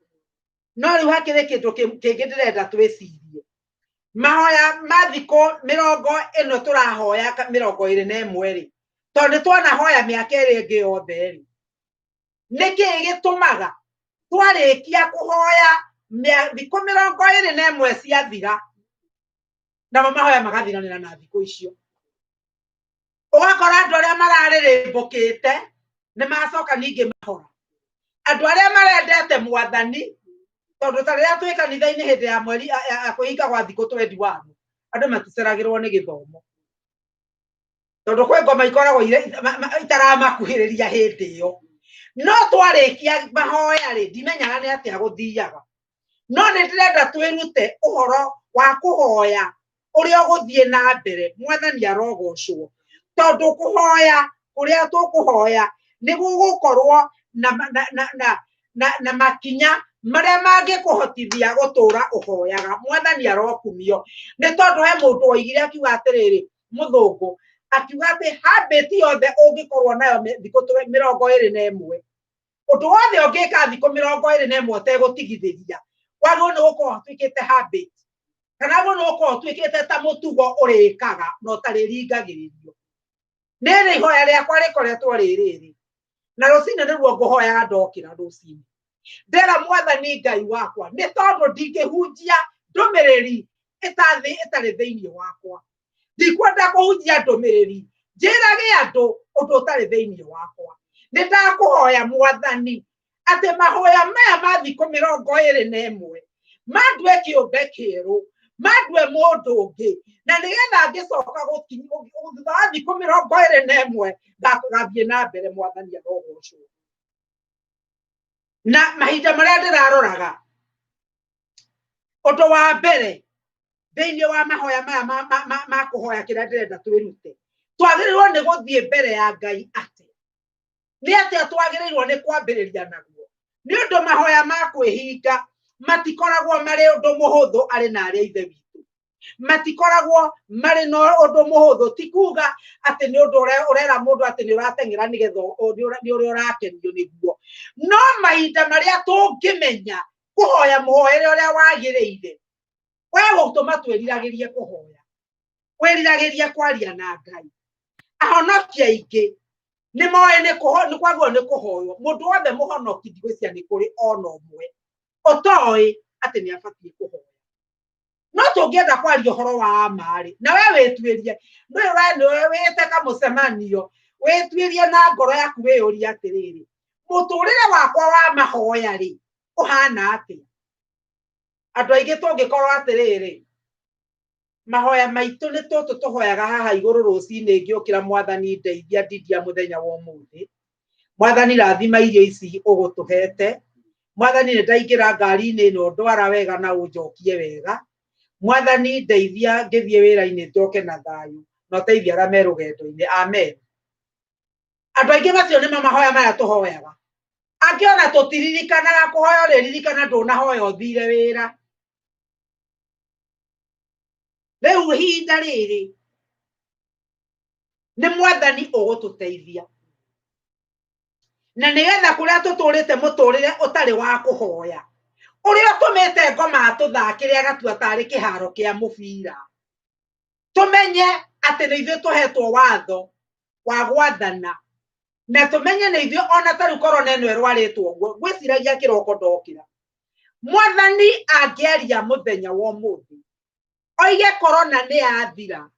No rĩu hakĩrĩ kĩndũ kĩngĩ ndĩrenda twĩcirie. Mahoya ma thikũ 40 tũrahoya 21 rĩ, tondũ nĩ twanahoya mĩaka ĩrĩ ĩngĩ yothe rĩ, nĩkĩ gĩtũmaga twarĩkia kũhoya thikũ 21 ciathira namo mahoya magathiranĩra na thikũ icio? Ũgakora andũ arĩa mararĩrĩmbũkĩte nĩ macoka ningĩ mahora. Andũ arĩa marendete Mwathani, tondũ ta rĩrĩa twĩ kanitha-inĩ hĩndĩ ya mweri kũhinga gwa thikũ 21, andũ maticeragĩrwo nĩ gĩthomo, tondũ kwĩ ngoma ikoragwo itaramakuhĩrĩria hĩndĩ ĩyo. No twarĩkia mahoya rĩ, ndimenyaga nĩ atĩa gũthiaga. No nĩ ndĩrenda twĩrute ũhoro wa kũhoya ũrĩa ũgũthiĩ na mbere. Mwathani arogocwo. Tondũ kũhoya kuria tukuhoya nigugukorwo na makinya maria mangikuhotithia gutura uhoyaga mwathani arokumio ni tondu he mundu oigire akiuga atiriri muthungu akiuga ati habit yothe ungikorwo nayo thikũ 21 undu wothe ungika thikũ 21 utegutigithiria wagwo ni gukorwo twikite habit kana no gukorwo twikite ta mutugo urikaga no tariringagiririo nere ihoya riakwa rikoretwo ririri na rucine niguo nguhoyaga ndokira rucine ndera mwathani Ngai wakwa ni tondu ndingihunjia ndumiriri itari thiini wakwa ndikwenda kuhunjia ndumiriri njirage andu undu utari thiini wakwa nindakuhoya mwathani ati mahoya maya ma thikũ 21 mandue kiumbe kieru mandue mundu ungi na nigetha ngicoka thutha wa thikũ 21 ngathie na mbere mwathani arogocwo na mahinda maria ndiraroraga undu wa mbere thiini wa mahoya maya ma kuhoya kiria ndirenda twirute twagirirwo ni guthie mbere ya Ngai ati ni ati twagirirwo ni kwambiriria naguo ni undu mahoya ma kwihinga matikoragwo mari undu muhuthu ari na ari ithe witu matikoragwo mari no undu muhuthu tikuga ati ni undu urera mundu ati ni uratengera nigetho ni uri urakenio niguo no mahinda maria tungimenya kuhoya muhoere uria wagiriire we gutuma twiriragirie kuhoya wiriragirie kwaria na Ngai ahonokia ingi ni moe ni kwagwo ni kuhoyo mundu wothe muhonoki ndigwicia ni kuri ona umwe otoi ati ni abatie kuhoya no tungienda kwaria horo wa amari na we witwirie we wete ka mucemanio witwirie na ngoro yaku wiyuria atiriri muturire wakwa wa mahoya ri uhana ati andu aingi tungikorwo atiriri mahoya maitu ni tutu tuhoyaga haha iguru rucine ngiukira mwathani ndeithia ndidia muthenya wa umuthi mwathani rathima irio ici ugutuhete mwathani ni ndaingira ngari-ini no ndwara wega na unjokie wega mwathani ndeithia ngithie wira-ini njoke na thayu no teithia rame rugendo-ini amen andu aingi macio ni mahoya maya tuhoyaga angiona tutiririkanaga kuhoya uririkana ndunahoya uthire wira riu hinda riri ni mwathani ugututeithia na nigetha kuria tuturite muturire utari wa kuhoya uria tumite ngoma tuthakire agatua tari kiharo kia mubira tumenye ati ni ithuĩ tuhetwo watho wa gwathana na tumenye ni ithuĩ ona tari korona ĩno ĩrwarĩtwo ũguo ngwĩciragia kĩroko ndokĩra mwathani angĩaria muthenya wa ũmũthĩ oige korona ni yathira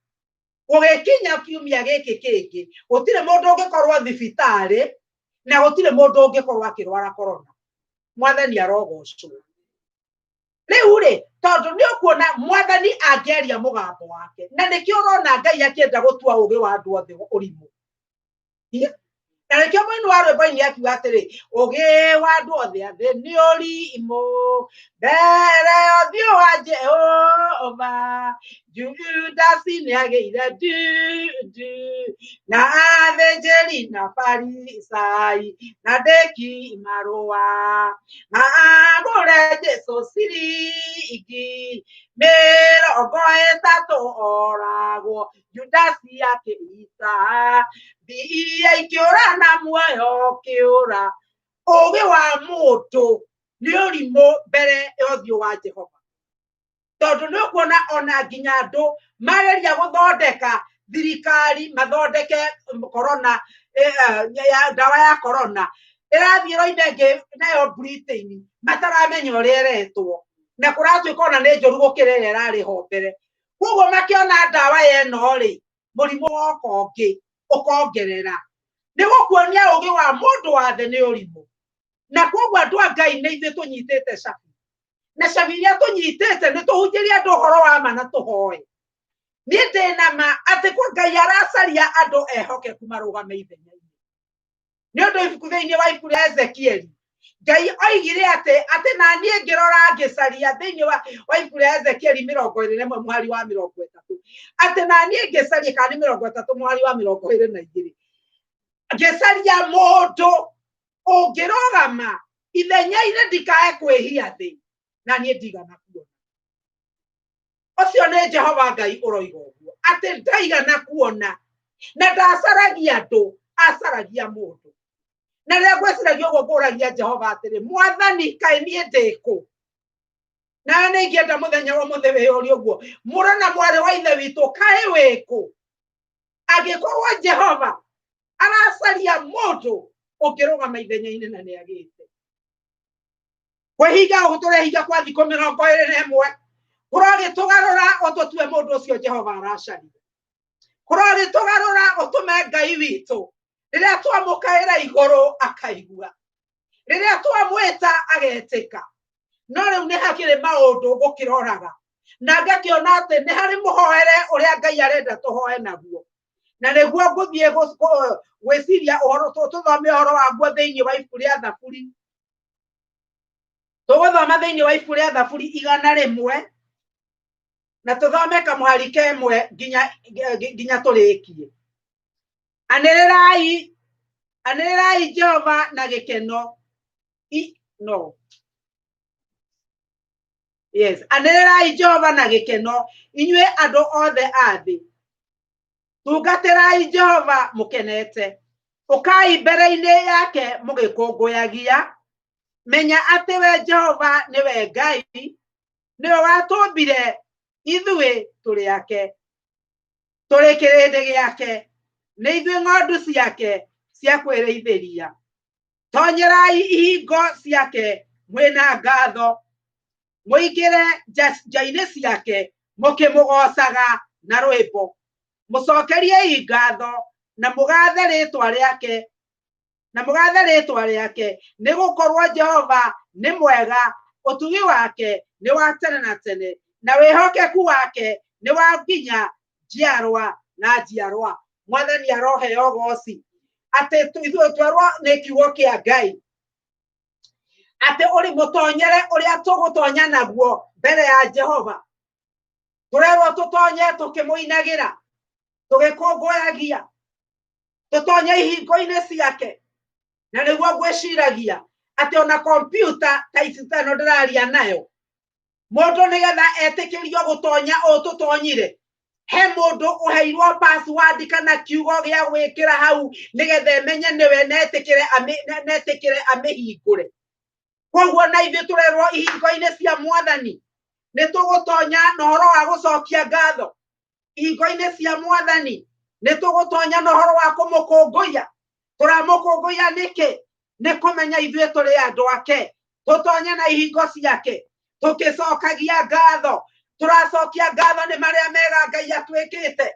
gugikinya kiumia giki kingi gutire mundu ungikorwo thibitari na gutire mundu ungikorwo akirwara korona mwathani arogocwo riu ri tondu ni ukuona mwathani angiaria mugambo wake na nikio urona Ngai akienda gutua ugi wa andu othe urimu na nikio mwini wa rwimbo-ini akiuga atiri ugi wa andu othe athi ni urimu mbere uthio wa Jehova Judasi ni ageire du na athĩnjĩri na Farisai na ndeki marũa magũre Jesu ciringi 30 oragwo Judasi akĩita mbia ikĩũra na muoyo ũkĩũra ũgĩ wa mũndũ nĩ ũrimũ mbere ya ũthiũ wa Jehova tondu ni kuona ona nginya andu mageria guthondeka thirikari mathondeke corona ya dawa ya corona irathie roinenge nayo Britain mataramenya uria iretwo na kuratwika ona ni njoru gukira ira irari ho mbere koguo makiona dawa yeno ri murimu wokongi ukongerera ni gukuonia ugi wa mundu wathe ni urimu na koguo andu a Ngai ni ithuĩ tunyitĩte cabi na cabiria tunyitĩte ni tuhunjirie andu horo wa ma na tuhoe ni ndina ma ati kwa Ngai aracaria andu ehokeku marugame ithenya-ini ni undu ibuku thiini wa ibuku ria Ezekieli Ngai oigire ati na nie ngirora ngicaria thiini wa ibuku ria Ezekieli 21 muhari wa 30 ati na nie ngicaria kana 30 muhari wa 22 Gesaria moto ũngĩrogama ithenya-inĩ ndikae kwĩhia thĩ na niĩ ndigana kuona. Ũcio nĩ Jehova Ngai ũroiga ũguo atĩ ndaigana kuona na ndacaragia andũ, acaragia mũndũ. Na rĩrĩa ngwĩciragia ũguo ngũragia Jehova atĩrĩ, Mwathani kaĩ niĩ ndĩ kũ? Na nĩ ingĩenda mũthenya wa mũthĩ wĩyũrie ũguo, mũrũ na mwarĩ wa ithe witũ kaĩ wĩ kũ? Angĩkorwo Jehova aracaria mũndũ ũngĩrũgama ithenya-inĩ na nĩagĩte. Kwĩhinga ũguo tũrehinga kwa thikũ 21 kũrogĩtũgarũra ũtũtue mũndũ ũcio Jehova aracaria. Kũrogĩtũgarũra ũtũme Ngai witũ rĩrĩa twamũkaĩra igũrũ akaigua, rĩrĩa twamwĩta agetĩka. No rĩu nĩ hakĩrĩ maũndũ gũkĩroraga na ngakĩona atĩ nĩ harĩ mũhoere ũrĩa Ngai arenda tũhoe naguo. Na nĩguo ngũthiĩ gwĩciria ũhoro tũthome ũhoro waguo thĩinĩ wa ibuku rĩa Thaburi. Tũgũthoma thĩinĩ wa ibuku rĩa Thaburi 100 na tũthome kamũhari kemwe nginya tũrĩkie. Anĩrĩrai Jehova na gĩkeno. Anĩrĩrai Jehova na gĩkeno, inyuĩ andũ othe a thĩ. Tungatĩrai Jehova mũkenete. Ũkai mbere-inĩ yake mũgĩkũngũyagia. Menya atĩ we Jehova nĩwe Ngai, nĩwe watũmbire ithuĩ tũrĩ ake. Tũrĩ kĩrĩndĩ gĩake, nĩ ithuĩ ng'ondu ciake cia kwĩrĩithĩria. Tonyerai ihingo ciake mwĩna ngatho, mũingĩre nja-inĩ ciake mũkĩmũgocaga na rwĩmbo. Mũcokeriei ngatho na mũgathe rĩĩtwa rĩake, nĩ gũkorwo Jehova nĩ mwega, ũtugi wake nĩ wa tene na tene, na wĩhokeku wake nĩ wa nginya njiarwa na njiarwa. Mwathani aroheo goci atĩ ithuĩ twerwo nĩ kiugo kĩa Ngai atĩ ũrĩ mũtonyere ũrĩa tũgũtonya naguo mbere ya Jehova. Tũrerwo tũtonye tũkĩmũinagĩra, tũgĩkũngũyagia, tũtonye ihingo-inĩ ciake. Na nĩguo ngwĩciragia atĩ ona kompiuta ta ici teno ndĩraria nayo, mũndũ nĩgetha etĩkĩrio gũtonya tũtonyire, he mũndũ ũheirwo password kana kiugo gĩa gwĩkĩra hau nĩgetha emenye nĩwe netĩkĩre amĩhingũre. Koguo na ithuĩ tũrerwo ihingo-inĩ cia Mwathani nĩ tũgũtonya na ũhoro wa gũcokia ngatho. Ihingo-inĩ cia Mwathani nĩ tũgũtonya na ũhoro wa kũmũkũngũiya. Tũramũkũngũiya nĩkĩ? Nĩ kũmenya ithuĩ tũrĩ andũ ake. Tũtonye na ihingo ciake tũkĩcokagia ngatho. Tũracokia ngatho nĩ marĩa mega Ngai atwĩkĩte.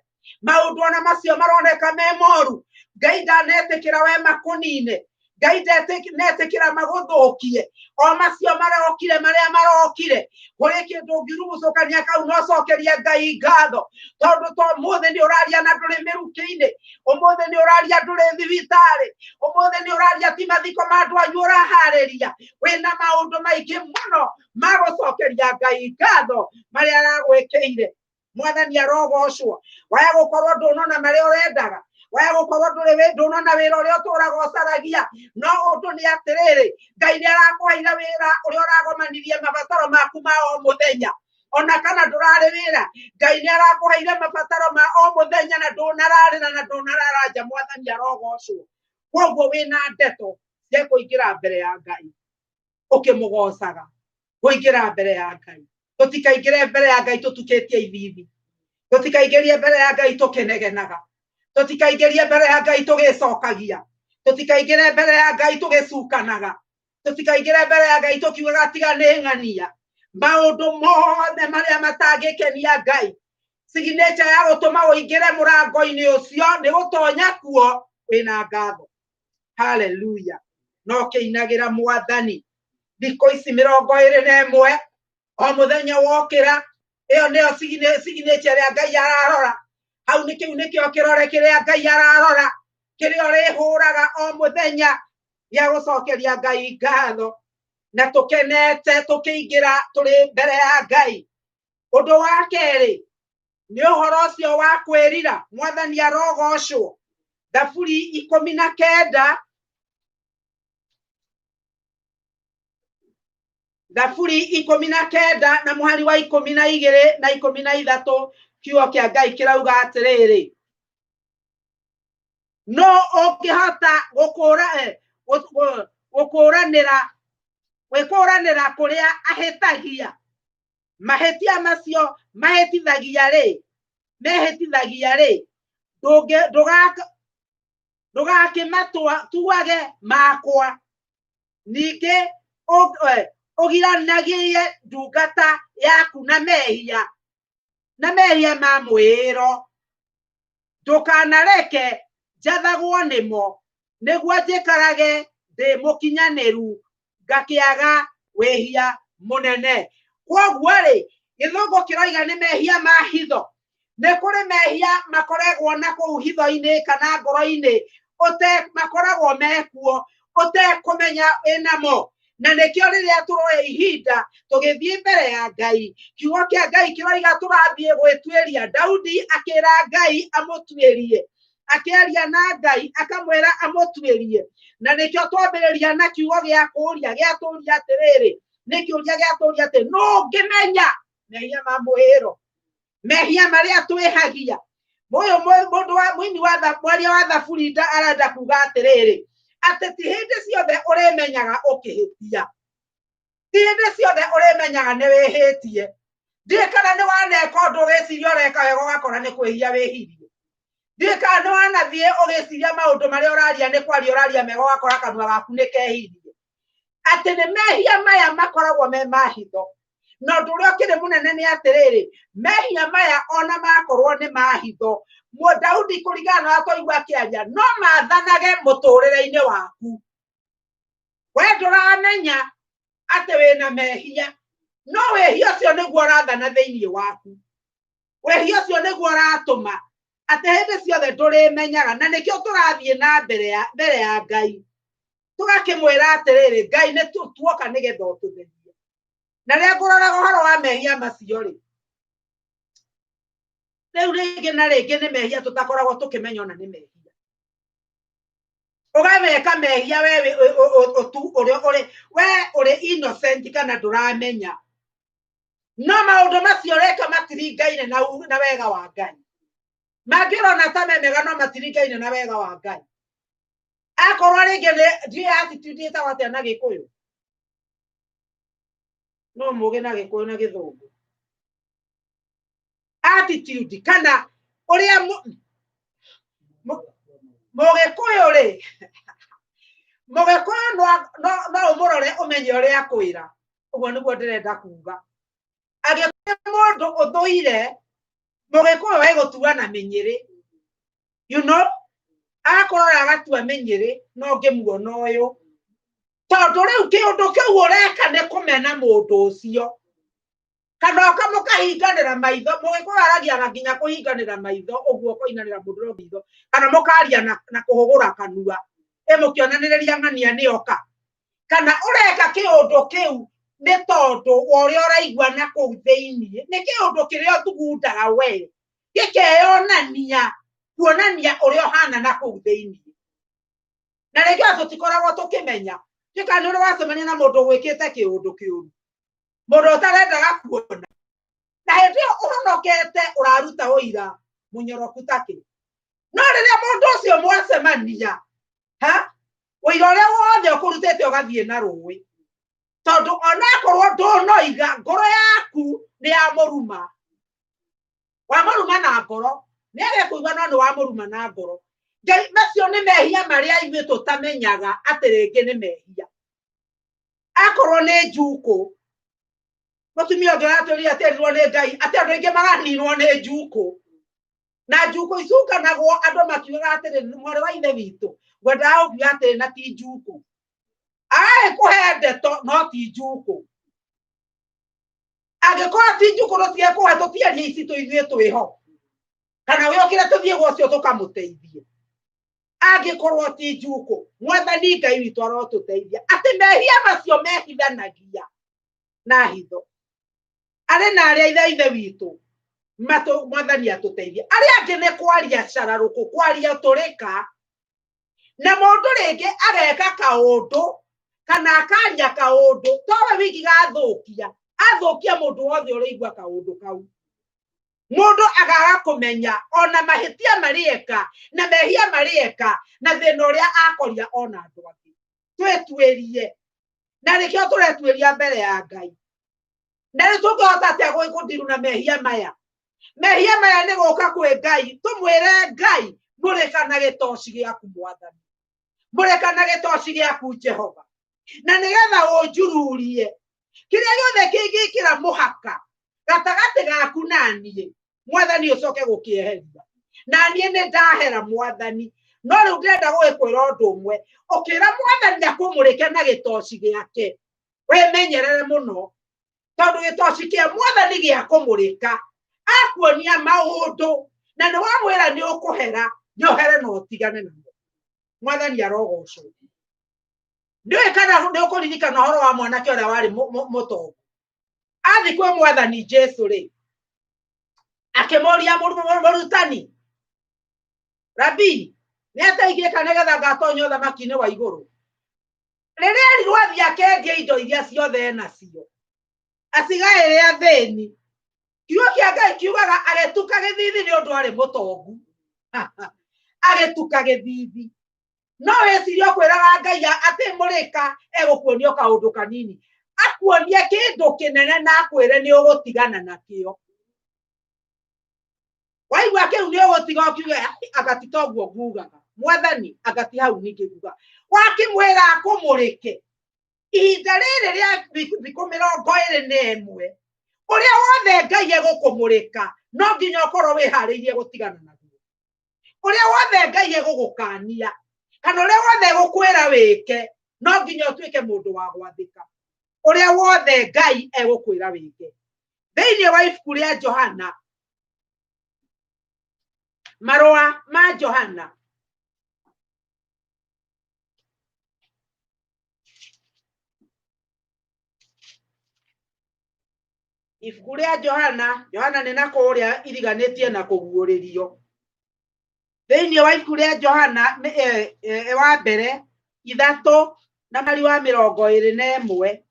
Maũndũ ona macio maroneka me moru, Ngai ndanetĩkĩra we makũnine. Ngai netĩkĩra magũthũkie. O macio marĩa marokire kũrĩ kĩndũ ũngĩrugucũkania kau no cokeria Ngai ngatho, tondũ ũmũthĩ nĩ ũraria na ndũrĩ mĩrukĩ-inĩ, ũmũthĩ nĩ ũraria ndũrĩ thibitarĩ, ũmũthĩ nĩ ũraria ti mathiko ma andũ anyu ũraharĩria. Wĩna maũndũ maingĩ mũno ma gũcokeria Ngai ngatho marĩa aragwĩkĩire. Mwathani arogocwo. Waya gũkorwo ndũnona marĩa ũrendaga, waya gũkorwo ndũnona wĩra ũrĩa ũtũraga ũcaragia, no ũndũ nĩ atĩrĩrĩ, Ngai nĩ arakũheire wĩra ũrĩa ũragomanirie mabataro maku ma o mũthenya. Ona kana ndũrarĩ wĩra, Ngai nĩ arakũheire mabataro ma o mũthenya na ndũnararĩra na ndũnararaja. Mwathani arogocwo. Koguo wĩna ndeto cia kũingĩra mbere ya Ngai ũkĩmũgocaga, kũingĩra mbere ya Ngai. Tũtikaingĩre mbere ya Ngai tũtukĩtie ithithi, tũtikaingĩrie mbere ya Ngai tũkĩnegenaga, tũtikaingĩrie mbere ya Ngai tũgĩcokagia, tũtikaingĩre mbere ya Ngai tũgĩcukanaga, tũtikaingĩre mbere ya Ngai tũkiugaga tiga nĩ ng'ania. Maũndũ mothe marĩa matangĩkenia Ngai, signature ya gũtũma ũingĩre mũrango-inĩ ũcio nĩ gũtonya kuo wĩna ngatho. Haleluya. No kĩinagĩra Mwathani thikũ ici 21 o mũthenya wokĩra, ĩyo nĩyo signature ĩrĩa Ngai ararora. Hau nĩkĩo kĩrore kĩrĩa Ngai ararora, kĩrĩa ũrĩhũraga o mũthenya gĩa gũcokeria Ngai ngatho na tũkenete tũkĩingĩra tũrĩ mbere ya Ngai. Ũndũ wa kerĩ nĩ ũhoro ũcio wa kwĩrira. Mwathani arogocwo. Thaburi 19 Thaburi 19 na muhari wa 12 na 13 kiugo kia Ngai kirauga atiriri no ukihota gũkũranĩra kũrĩa ahĩtagia mahĩtia macio mehĩtithagia rĩ ndũgakĩmatuage makwa ningĩ ũgiranagie ndungata yaku na mehia ma mwĩro ndũkanareke njathagwo nĩmo nĩguo njĩkarage ndĩ mũkinyanĩru ngakĩaga wĩhia mũnene. Koguo rĩ gĩthũngũ kĩroiga nĩ mehia ma hitho. Nĩ kũrĩ mehia makoragwo na kũu hitho-inĩ kana ngoro-inĩ makoragwo mekuo ũtekũmenya wĩnamo, na nĩkĩo rĩrĩa tũroya ihinda tũgĩthiĩ mbere ya Ngai kiugo kĩa Ngai kĩroiga tũrathiĩ gwĩtuĩria. Daudi akĩra Ngai amũtuĩrie, akĩaria na Ngai akamwĩra amũtuĩrie, na nĩkĩo twambĩrĩria na kiugo gĩa kũũria gĩatũũria atĩrĩrĩ, nĩ kĩũria gĩatũũria atĩ no ngĩmenya mehia ma mwĩro, mehia marĩa twĩhagia. Mũndũ wa mũini wa mwaria wa Thaburi arenda kuga atĩrĩrĩ atĩ ti hĩndĩ ciothe ũrĩmenyaga ũkĩhĩtia, ti hĩndĩ ciothe ũrĩmenyaga nĩ wĩhĩtie. Ndiĩ kana nĩ waneka ũndũ ũgĩciria ũreka wega ũgakora nĩ kwĩhia wĩhirie. Ndiĩ kana nĩ wanathiĩ ũgĩciria maũndũ marĩa ũraria nĩ kwaria ũraria mega ũgakora kanua gaku nĩ kehirie. Atĩ nĩ mehia maya makoragwo me mahitho. Na ũndũ ũrĩa ũkĩrĩ mũnene nĩ atĩrĩrĩ, mehia maya ona makorwo nĩ mahitho, Daudi kũringana na twaigua akĩaria no mathanage mũtũrĩre-inĩ waku. We ndũramenya atĩ wĩna mehia, no wĩhia ũcio nĩguo ũrathana thĩinĩ waku. Wĩhia ũcio nĩguo ũratũma atĩ hĩndĩ ciothe ndũrĩmenyaga, na nĩkĩo tũrathiĩ na mbere ya Ngai tũgakĩmwĩra atĩrĩrĩ, Ngai nĩ tuoka nĩgetha ũtũtherie. Na rĩrĩa ngũroraga ũhoro wa mehia macio rĩ, rĩu rĩngĩ na rĩngĩ nĩ mehia tũtakoragwo tũkĩmenya ona nĩ mehia. Ũgaweka mehia we ũrĩ innocent kana ndũramenya, no maũndũ macio ũreka matiringaine na wega wa Ngai. Mangĩrona ta memega no matiringaine na wega wa Ngai. Akorwo rĩngĩ ndiĩ attitude ĩtagwo atĩa na Gĩkũyũ, no mũgĩ na Gĩkũyũ na Gĩthũngũ. Attitude kana ũrĩa Mũgĩkũyũ rĩ, Mũgĩkũyũ no ũmũrore ũmenye ũrĩa akwĩra. Ũguo nĩguo ndĩrenda kuga. Angĩkorwo mũndũ ũthũire, Mũgĩkũyũ egũtua na mĩnyĩrĩ, you know, akorora agatua mĩnyĩrĩ no ngĩmuona ũyũ, tondũ rĩu kĩũndũ kĩu ũreka nĩ kũmena mũndũ ũcio, kana ũkamũkahinganĩra maitho. Mũgĩkũyũ aragia nginya kũhinganĩra maitho, ũguo ũkoinanĩra mũndũ maitho, kana mũkaria na kũhũgũra kanua mũkĩonanĩrĩria ng'ania nĩoka, kana ũreka kĩũndũ kĩu nĩ tondũ ũrĩa ũraigua na kũu thĩinĩ nĩ kĩũndũ kĩrĩa ũthugundaga we gĩkeyonania kuonania ũrĩa ũhana na kũu thĩinĩ. Na rĩngĩ tũtikoragwo tũkĩmenya kana nĩ ũrĩ wacemania na mũndũ gwĩkĩte kĩũndũ kĩũru, mũndũ ũtarendaga kuona, na hĩndĩ ĩyo ũhonokete ũraruta ũira mũnyoroku takĩ. No rĩrĩa mũndũ ũcio mwacemania, ũira ũrĩa wothe ũkũrutĩte ũgathiĩ na rũĩ, tondũ onakorwo ndũnoiga ngoro yaku nĩ ya mũruma. Wa mũruma na ngoro nĩ agĩkũigua no nĩ wa mũruma na ngoro. Macio nĩ mehia marĩa ithuĩ tũtamenyaga atĩ rĩngĩ nĩ mehia. Akorwo nĩ njukũ, mũtumia ũngĩ aratũria atĩrirwo nĩ Ngai atĩ andũ aingĩ maraninwo nĩ njukũ, na njukũ icunganagwo andũ makiugaga atĩrĩ mwarĩ wa ithe witũ ngwendaga gũkiuga atĩrĩ na ti njukũ. Kũhe ndeto no ti njukũ. Angĩkorwo ti njukũ tũtigekũhe tũtierie ici tũithuĩ twĩho, kana wĩokĩre tũthiĩ gwacio tũkamũteithie. Angĩkorwo ti njukũ, Mwathani Ngai witũ arotũteithia atĩ mehia macio mehithanagia na hitho. Arĩ na arĩa ithe witũ Mwathani atũteithie. Arĩa angĩ nĩ kwaria cararũkũ, kwaria tũrĩka, na mũndũ rĩngĩ ageka kaũndũ kana akaria kaũndũ towe wiki athũkia mũndũ wothe ũrĩigua kaũndũ kau. Mũndũ agaga kũmenya ona mahĩtia marĩeka na mehia marĩeka na thĩna ũrĩa akoria ona andũ angĩ. Twĩtuĩrie na nĩkĩo tũretuĩria mbere ya Ngai. Na nĩ tũngĩhota atĩa gũkũndiru na mehia maya? Mehia maya nĩ gũka kwĩ Ngai, tũmwĩre Ngai, mũrĩka na gĩtoci gĩaku Mwathani, mũrĩka na gĩtoci gĩaku Jehova, na nĩgetha ũnjururie kĩrĩa gĩothe kĩngĩkĩra mũhaka gatagatĩ gaku na niĩ, Mwathani ũcoke gũkĩeheria. Na niĩ nĩ ndahera Mwathani, no rĩu ndĩrenda gũgĩkwĩra ũndũ ũmwe, ũkĩra Mwathani akũmũrĩke na gĩtoci gĩake, wĩmenyerere mũno, tondũ gĩtoci kĩa Mwathani gĩa kũmũrĩka akuonia maũndũ na nĩ wamwĩra nĩ ũkũhera, nĩ ũhere na ũtigane namo. Mwathani arogocwo. Ndiũĩ kana nĩ ũkũririkana ũhoro wa mwanake ũrĩa warĩ mũtongu. Athi kwĩ Mwathani Jesũ rĩ, akĩmũria mũrutani, Rabii, nĩ ateithĩka nĩgetha ngatonya ũthamaki-inĩ wa igũrũ. Rĩrĩa erirwo athiĩ akendia indo iria ciothe enacio, acigaĩre athĩni, kiugo kĩa Ngai kiugaga agĩtuka gĩthithi nĩ ũndũ arĩ mũtongu. Agĩtuka gĩthithi. No wĩcirie ũkwĩraga Ngai atĩ mũrĩka egũkuonia kaũndũ kanini, akuonie kĩndũ kĩnene na akwĩre nĩ ũgũtigana nakĩo. Waigua kĩu nĩ ũgũtiga ũkiuge agati toguo ngugaga. Mwathani agati hau ningĩ nguga. Wakĩmwĩra akũmũrĩke ihinda rĩrĩ rĩa thikũ 21 ũrĩa wothe Ngai egũkũmũrĩka no nginya ũkorwo wĩharĩirie gũtigana naguo. Ũrĩa wothe Ngai egũgũkania kana ũrĩa wothe egũkwĩra wĩke no nginya ũtuĩke mũndũ wa gwathĩka. Ũrĩa wothe Ngai egũkwĩra wĩke. Thĩinĩ wa ibuku rĩa Johana, marũa ma Johana, ibuku rĩa Johana nĩ na kũrĩa iriganĩtie na kũguũrĩrio. Thĩinĩ wa ibuku rĩa Johana wa mbere 3 na mari wa 21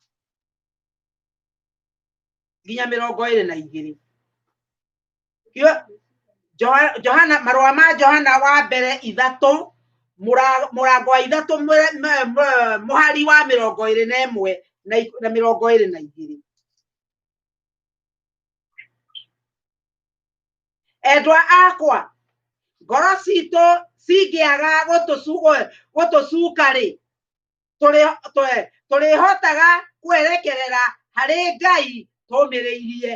nginya 22. Johana, marũa ma Johana wa mbere 3 mũrango wa 3 mũhari wa 21 na 22. Endwa akwa, ngoro citũ cingĩaga gũtũcuka rĩ, tũrĩhotaga kwerekerera harĩ Ngai tũmĩrĩirie.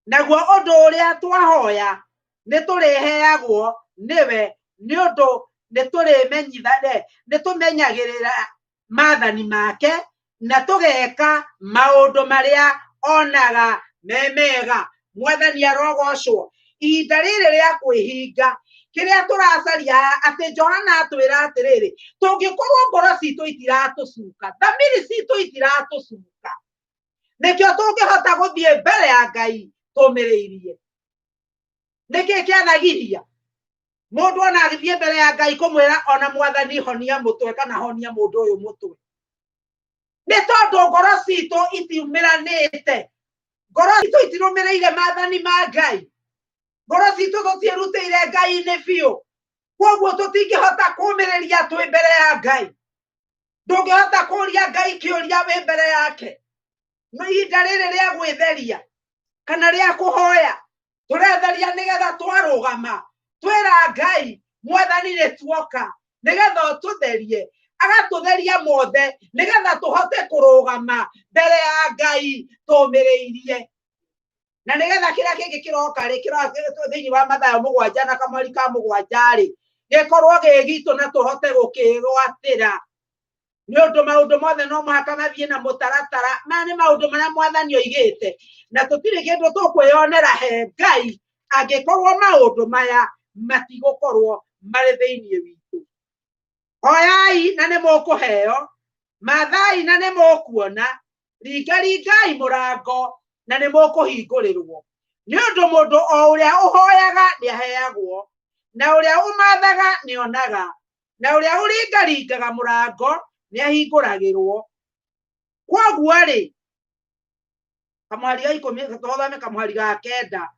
Naguo ũndũ ũrĩa twahoya nĩ tũrĩheagwo nĩwe nĩ ũndũ nĩ tũmenyagĩrĩra maathani make na tũgeka maũndũ marĩa onaga me mega. Mwathani arogocwo. Ihinda rĩrĩ rĩa kwĩhinga kĩrĩa tũracaria atĩ Johana atwĩra atĩrĩrĩ, tũngĩkorwo ngoro citũ itiratũcuka, thamiri citũ itiratũcuka, nĩkĩo tũngĩhota gũthiĩ mbere ya Ngai tũmĩrĩirie. Nĩkĩ kĩanagiria mũndũ ona agĩthiĩ mbere ya Ngai kũmwĩra ona Mwathani honia mũtwe kana honia mũndũ ũyũ mũtwe? Nĩ tondũ ngoro citũ itiumiranĩte, ngoro citũ itirũmĩrĩire maathani ma Ngai, ngoro citũ tũtiĩrutĩire Ngai-inĩ biũ. Koguo tũtingĩhota kũmĩrĩria twĩ mbere ya Ngai. Ndũngĩhota kũria Ngai kĩũria wĩ mbere yake. No ihinda rĩrĩ rĩa gwĩtheria kana rĩa kũhoya tũretheria nĩgetha twarũgama twĩra Ngai Mwathani nĩ tuoka nĩgetha ũtũtherie, agatũtheria mothe nĩgetha tũhote kũrũgama mbere ya Ngai tũmĩrĩirie. Na nĩgetha kĩrĩa kĩngĩ kĩroka rĩ, thĩinĩ wa Mathayo 7 na kamweri ka 7 rĩ, gĩkorwo gĩgitũ na tũhote gũkĩgwatĩra. Nĩ ũndũ maũndũ mothe no mũhaka mathiĩ na mũtaratara. Maya nĩ maũndũ marĩa Mwathani oigĩte, na tũtirĩ kĩndũ tũkwĩonera he Ngai angĩkorwo maũndũ maya matigũkorwo marĩ thĩinĩ witũ. Hoyai na nĩ mũkũheo, mathai na nĩ mũkuona, ringai mũrango na nĩ mũkũhingũrĩrwo. Nĩ ũndũ mũndũ o ũrĩa ũhoyaga nĩ aheagwo, na ũrĩa ũmathaga nĩ onaga, na uria uringaringaga murango ni ahinguragirwo koguo ri kamuhari ga 10 tothame kamuhari ga 9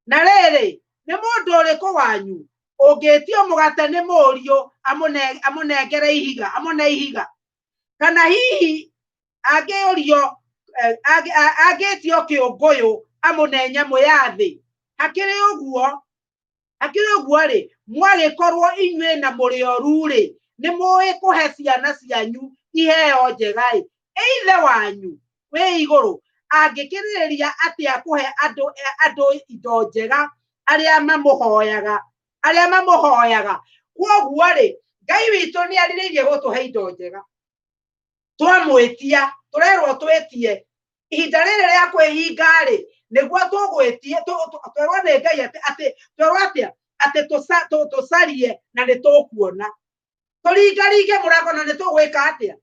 na riri ni mundu uriku wanyu ungitio mugate ni murio amunengere ihiga amune ihiga kana hihi ageurio agitio kiunguyu amune nyamu ya thi hakiri uguo ri mwagikorwo inywe na murioru ri ni muwi kuhe ciana cianyu iheo njega eithe wanyu wi iguru angikiriria ati akuhe andu indo njega aria mamuhoyaga koguo ri Ngai witu ni aririirie gutuhe indo njega twamwitia turerwo twitie ihinda riri ria kwihinga ri niguo tugwitie twerwo ni Ngai ati twerwo atia ati tusarie na ni tukuona turingaringe murango na ni tugwika atia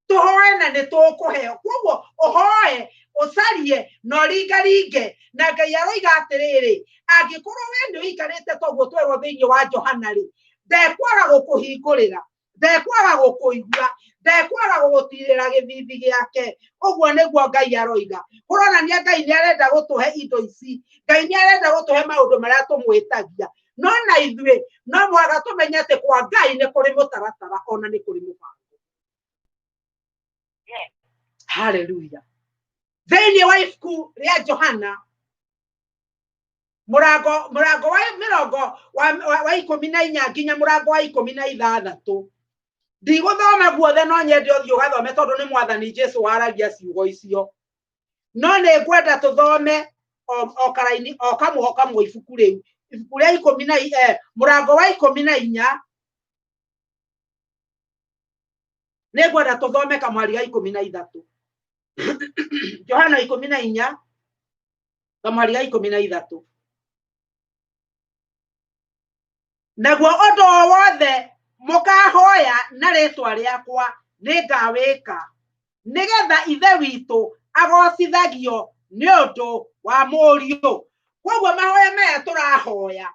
tuhoe na ni tukuheo koguo uhoe usarie no ringaringe na Ngai aroiga atiriri angikorwo we ni uikarite toguo twerwo thiini wa Johana ri ndekwaga gukuhingurira ndekwaga gukuigua ndekwaga gugutirira githithi giake uguo niguo Ngai aroiga uronania Ngai ni arenda gutuhe indo ici Ngai ni arenda gutuhe maundu maria tumwitagia no na ithue no mwaga tumenye ati kwa Ngai ni kuri mutaratara ona ni kuri mubango haleluya thiini wa ibuku ria Johana murango wa mirongo wa 14 nginya murango wa 16 ndiguthoma guothe no nyende uthio gathome tondu ni mwathani Jesu waragia ciugo icio no ni ngwenda tuthome o kamwe ibuku riu ibuku ria 14 murango wa 14 ni ngwenda tuthome kamwari ga 13 Johana 14 kamwari ga 13 naguo undu wothe mukahoya na ritwa riakwa ningawika nigetha ithe witu agocithagio ni undu wa murio koguo mahoya maya turahoya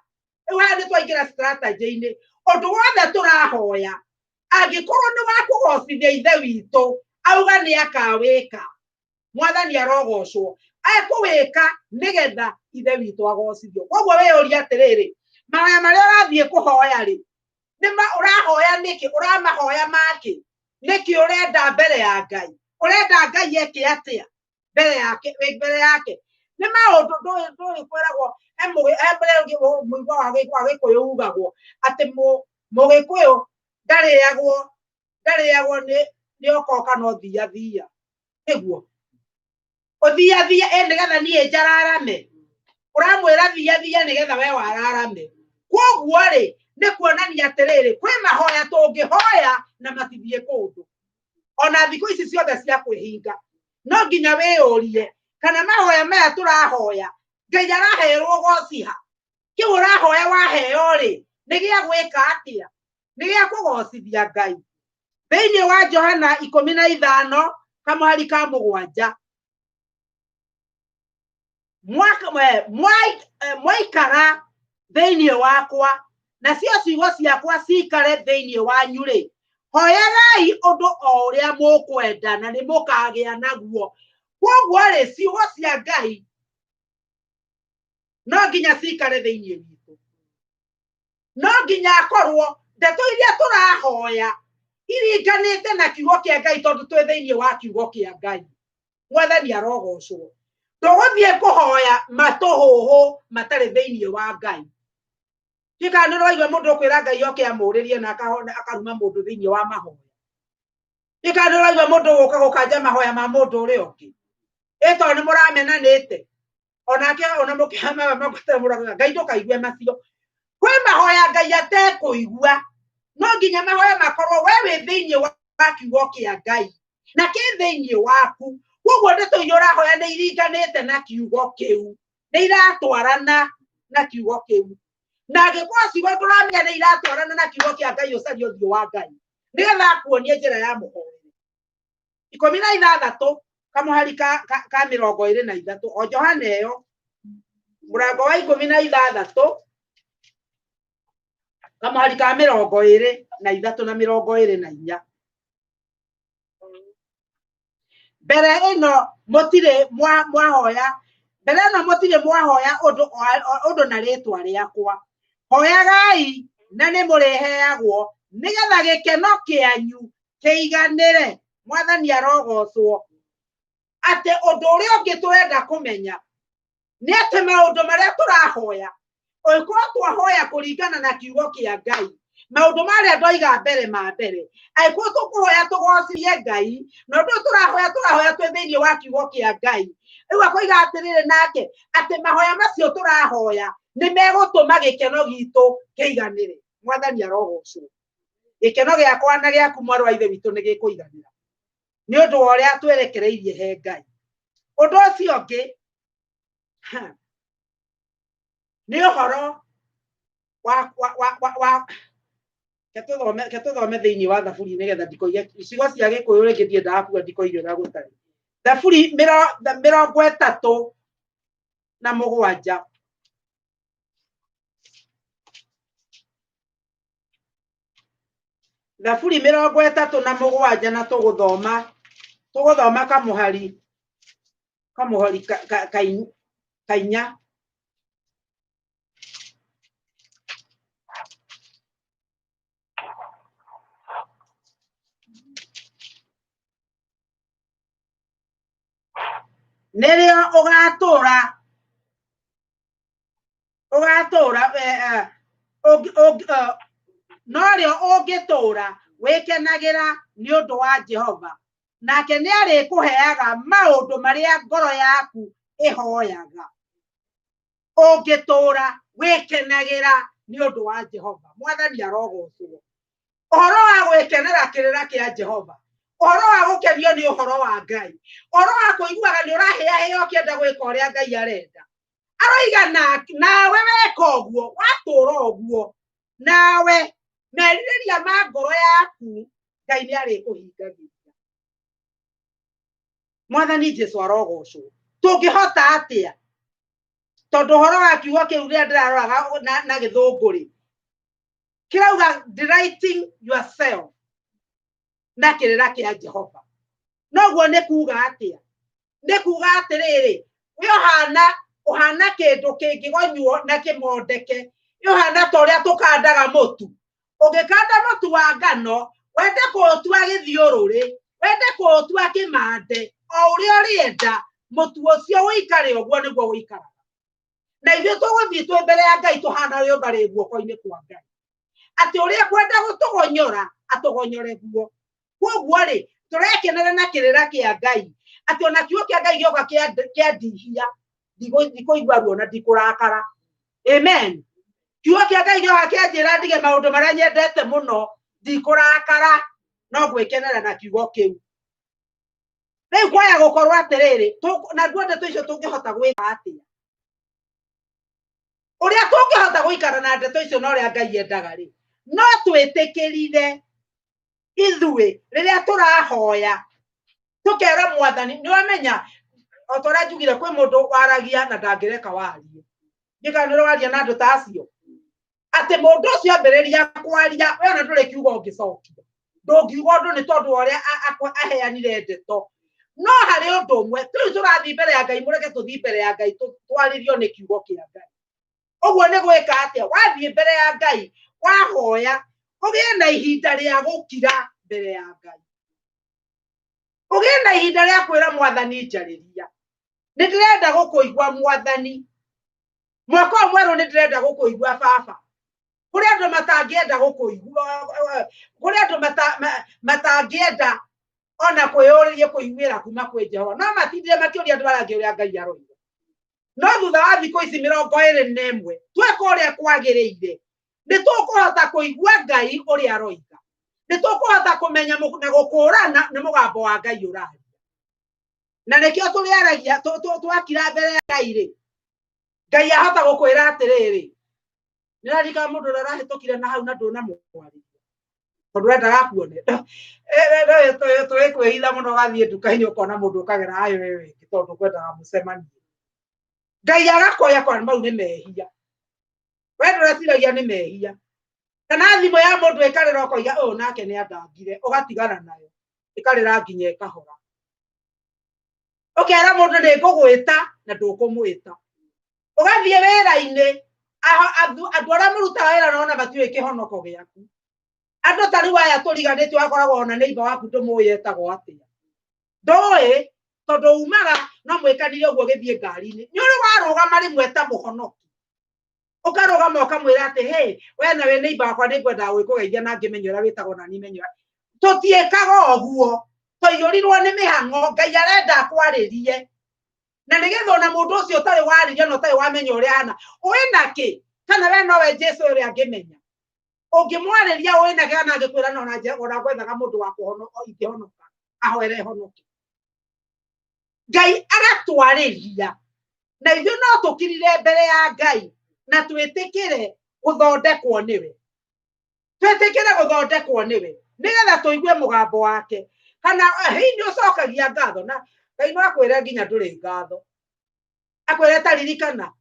iwa ni twaingira strategy-ini undu wothe turahoya angikorwo ni wa kugocithia ithe witu auga ni akawika mwathani arogocwo akuwika nigetha ithe witu agocithio koguo we uria atiriri mahoya maria urathie kuhoya ri nima urahoya niki uramahoya maki niki urenda mbere ya Ngai urenda Ngai eke atia mbere yake ni maundu ndui kwiragwo muigo wa Gikuyu ugagwo ati mugikuyu ndariagwo ni okoka no thia niguo uthia nigetha nie njararame uramwira thia nigetha we wararame koguo ri ni kuonania atiriri kwi mahoya tungihoya na matithie kundu ona thiku ici ciothe cia kwihinga no nginya wiyurie kana mahoya maya turahoya Ngai araherwo gociha kiu urahoya waheo ri ni gia gwika atia ni gia kugocithia Ngai thiini wa Johana 15 kamuhari ka 7 mwaikara thiini wakwa na cio ciugo ciakwa cikare thiini wanyu ri hoyagai undu o uria mukwenda na ni mukagia naguo koguo ri ciugo cia Ngai no nginya cikare thiini witu no nginya akorwo ndeto iria turahoya iringanite na kiugo kia Ngai tondu twi thiini wa kiugo kia Ngai mwathani arogocwo tuguthie kuhoya matuhuhu matari thiini wa Ngai tika niro igwe mundu kwira Ngai oke amuririe na akaruma mundu thiini wa mahoya tika niro igwe mundu gukanja mahoya ma mundu uri oki eto ni muramenanite ona mukihama makutemuraga Ngai ndukaigue macio kwi mahoya Ngai atekuigua no nginya mahoya makorwo we thiini wa kiugo kia Ngai na ki thiini waku koguo ndeto iria urahoya ni iringanite na kiugo kiu ni iratwarana na kiugo kiu na angikorwo ciugo turamenya ni iratwarana na kiugo kia Ngai ucarie uthio wa Ngai nigetha akuonie njira ya muhoere 16 kamuhari ka 23 o Johana eyo murango wa 16 kamuhari ka 23 mbere ĩno mũtirĩ mwahoya mbere ĩno mũtirĩ mwahoya ũndũ na rĩtwa rĩakwa hoyagai na nĩ mũrĩheagwo nĩgetha gĩkeno kĩanyu kĩiganĩre. Mwathani arogocwo. Atĩ ũndũ ũrĩa ũngĩ tũrenda kũmenya nĩ atĩ maũndũ marĩa tũrahoya oikorwo twahoya kũringana na kiugo kĩa Ngai maũndũ marĩa ndoiga mbere angĩkorwo tũkũhoya tũgocirie Ngai na ũndũ tũrahoya twĩ thĩinĩ wa kiugo kĩa Ngai rĩu akoiga atĩrĩrĩ nake atĩ mahoya macio tũrahoya nĩ megũtũma gĩkeno gitũ kĩiganĩre. Mwathani arogocwo. Gĩkeno gĩakwa na gĩaku mwarĩ wa ithe witũ nĩ gĩkũiganĩra nĩ ũndũ wa ũrĩa twerekereirie he Ngai. Ũndũ ũcio ũngĩ nĩ ũhoro wa ketũthome thĩinĩ wa Thaburi nĩgetha ndikoige icigo cia Gĩkũyũ rĩngĩ ndiendaga kuga ndikoige ũrĩa gũtarĩ. Thaburi 37 Thaburi 37 na tũgũthoma kamuhari kainya. Nĩrĩo ũgatũra norĩo ũngĩtũra wĩkenagĩra nĩ ũndũ wa Jehova nake nĩ arĩkũheaga maũndũ marĩa ngoro yaku ĩhoyaga. Ũngĩtũra wĩkenagĩra nĩ ũndũ wa Jehova. Mwathani arogocwo. Ũhoro wa gwĩkenera kĩrĩra kĩa Jehova, ũhoro wa gũkenio nĩ ũhoro wa Ngai, ũhoro wa kũiguaga nĩ ũrahĩa ũkĩenda gwĩka ũrĩa Ngai arenda. Aroiga nawe weka ũguo watũra ũguo nawe merirĩria ma ngoro yaku Ngai nĩ arĩkũhingagĩria. Mwathani Jesũ arogocwo. Tũngĩhota atĩa? Tondũ ũhoro wa kiugo kĩu rĩrĩa ndĩraroraga na Gĩthũngũ-rĩ kirauga delighting yourself na kĩrĩra kĩa Jehova. Noguo nĩ kuga atĩa? Nĩ kuga atĩrĩrĩ we ũhana kĩndũ kĩngĩgonywo na kĩmondeke ũhana ta ũrĩa tũkandaga mũtu. Ũngĩkanda mũtu wa ngano wende kũũtua gĩthiũrũrĩ wende kũũtua kĩmande o ũrĩa ũrĩenda mũtu ũcio ũikare ũguo nĩguo ũikaraga. Na ithuĩ tũgũthiĩ twĩ mbere ya Ngai tũhana rĩũmba rĩ guoko-inĩ kwa Ngai atĩ ũrĩa kwenda gũtũgonyora atũgonyore guo. Koguo-rĩ tũrekenera na kĩrĩra kĩa Ngai atĩ ona kiugo kĩa Ngai gĩoka kĩandihia ndikũigua ruo na ndikũrakara. Amen. Kiugo kĩa Ngai gĩoka kĩanjĩra ndige maũndũ marĩa nyendete mũno ndikũrakara no gwĩkenera na kiugo kĩu. Rĩu kwaya gũkorwo atĩrĩrĩ na ndeto icio tũngĩhota gwĩka atĩa? Ũrĩa tũngĩhota gũikara na ndeto icio na ũrĩa Ngai endaga-rĩ no twĩtĩkĩrire ithuĩ rĩrĩa tũrahoya tũkera Mwathani. Nĩwamenya o torĩa njugire kwĩ mũndũ waragia na ndangĩreka warie ngĩkanĩrwo waria na andũ ta acio atĩ mũndũ ũcio ambĩrĩria kwaria we ona ndũrĩ kiugo ũngĩcokia ndũngiuga ũndũ nĩ tondũ ũrĩa aheanire ndeto. No harĩ ũndũ ũmwe tũrĩ tũrathiĩ mbere ya Ngai mũreke tũthiĩ mbere ya Ngai twarĩrio nĩ kiugo kĩa Ngai. Ũguo nĩ gwĩka atĩa? Wathiĩ mbere ya Ngai wahoya ũgĩe na ihinda rĩa gũkira mbere ya Ngai. Ũgĩe na ihinda rĩa kwĩra Mwathani njarĩria nĩ ndĩrenda gũkũigua Mwathani. Mwaka mwerũ nĩ ndĩrenda gũkũigua Baba. Kũrĩ andũ matangĩenda gũkũigua, kũrĩ andũ matangĩenda ona kwĩyũrĩria kũiguĩra kuma kwĩ Jehova no matindire makĩũria andũ arĩa angĩ ũrĩa Ngai aroiga. No thutha wa thikũ ici 21 tweka ũrĩa kwagĩrĩire nĩ tũkũhota kũigua Ngai ũrĩa aroiga. Nĩ tũkũhota kũmenya na gũkũrana nĩ mũgambo wa Ngai ũraria. Na nĩkĩo tũrĩaragia twakira mbere ya Ngai-rĩ Ngai ahota gũkwĩra atĩrĩrĩ nĩrarika mũndũ ũrĩa ũrahĩtũkire na hau na ndũnamũkwarĩria tondũ endaga kuone. Twĩkwĩhitha mũno gathiĩ nduka-inĩ ũkona mũndũ ũkagera ayo we wĩngĩ tondũ kwendaga mũcemanie. Ngai agakoya kwa mau nĩ mehia. We ndũreciragia nĩ mehia. kana thimo ya mundu ikarira ukoiga nake ni andangire ugatigana nayo ikarira nginya ikahora ukera mundu ni ngugwita na ndukumwita ugathie wira-ini andu aria murutaga wira nona batiwe kihonoko giaku andu tari waya turiganite wakoragwo ona neighbor waku ndumuetagwo atia ndoi tondu umaga no mwikanire uguo githie ngari-ini ni uri warugama rimwe ta muhonoki ukarugama ukamwira ati hey we na we neighbor wakwa ningwenda gwikugeithia na ngimenya uria witagwo na nimenya tutiekaga uguo toiyurirwo ni mihango Ngai arenda akwaririe na nigetha ona mundu ucio utari waririe no utari wamenya uria hana wina ki kana we nowe Jesu uria angimenya ungimwariria wina ki kana angikwira no na gwethaga mundu wa kuhonoka ingĩhonoka ahoere honoke Ngai agatwariria na ithuĩ no tukirire mbere ya Ngai na twĩtĩkĩre guthondekwo niwe nigetha tuigue mugambo wake kana hindi ucokagia ngatho na Ngai no akwire nginya nduri ngatho akwire taririkana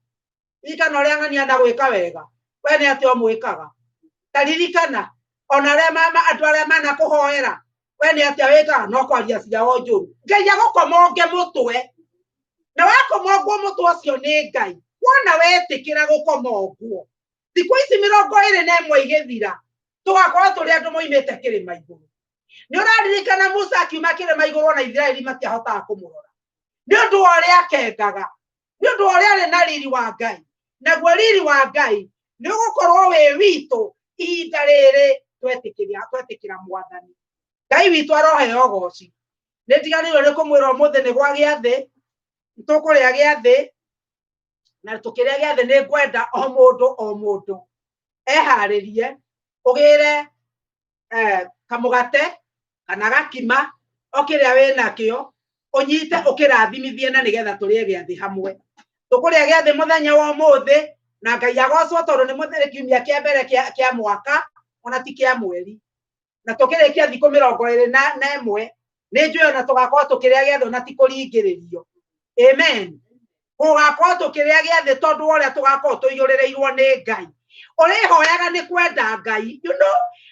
uria ng'ania na gwika wega we ni atio mwikaga taririkana ona andu aria mana kuhoera we ni atia wikaga no kwaria ciao njuru Ngai agukomonge mutwe na wakomongwo mutwe ucio ni Ngai wona wetikira gukomongwo thiku ici 21 igithira tugakorwo turi andu moimite kirima iguru ni uraririkana Musa akiuma kirima iguru ona Israeli matiahotaga kumurora ni undu uria akengaga ni undu uria ari na riri wa Ngai naguo riri wa Ngai ni ugukorwo wi witu ihinda riri twetikira mwathani Ngai witu aroheo goci ni ndiganirwo ni kumwira umuthi ni gwa giathi tukuria giathi na tukiria giathi ni ngwenda o mundu eharirie ugire kamugate kana gakima okiria wina kio unyite ukirathimithie na nigetha turie giathi hamwe tukuria giathi muthenya wa umuthi na Ngai agocwo tondu ni muthenya kiumia kia mbere kia mwaka ona ti kia mweri na tukirikia thiku 21 ni njui ona tugakorwo tukiria giathi ona ti kuringiririo amen tugakorwo tukiria giathi tondu uria tugakorwo tuiyuririrwo ni Ngai urihoyaga ni kwenda Ngai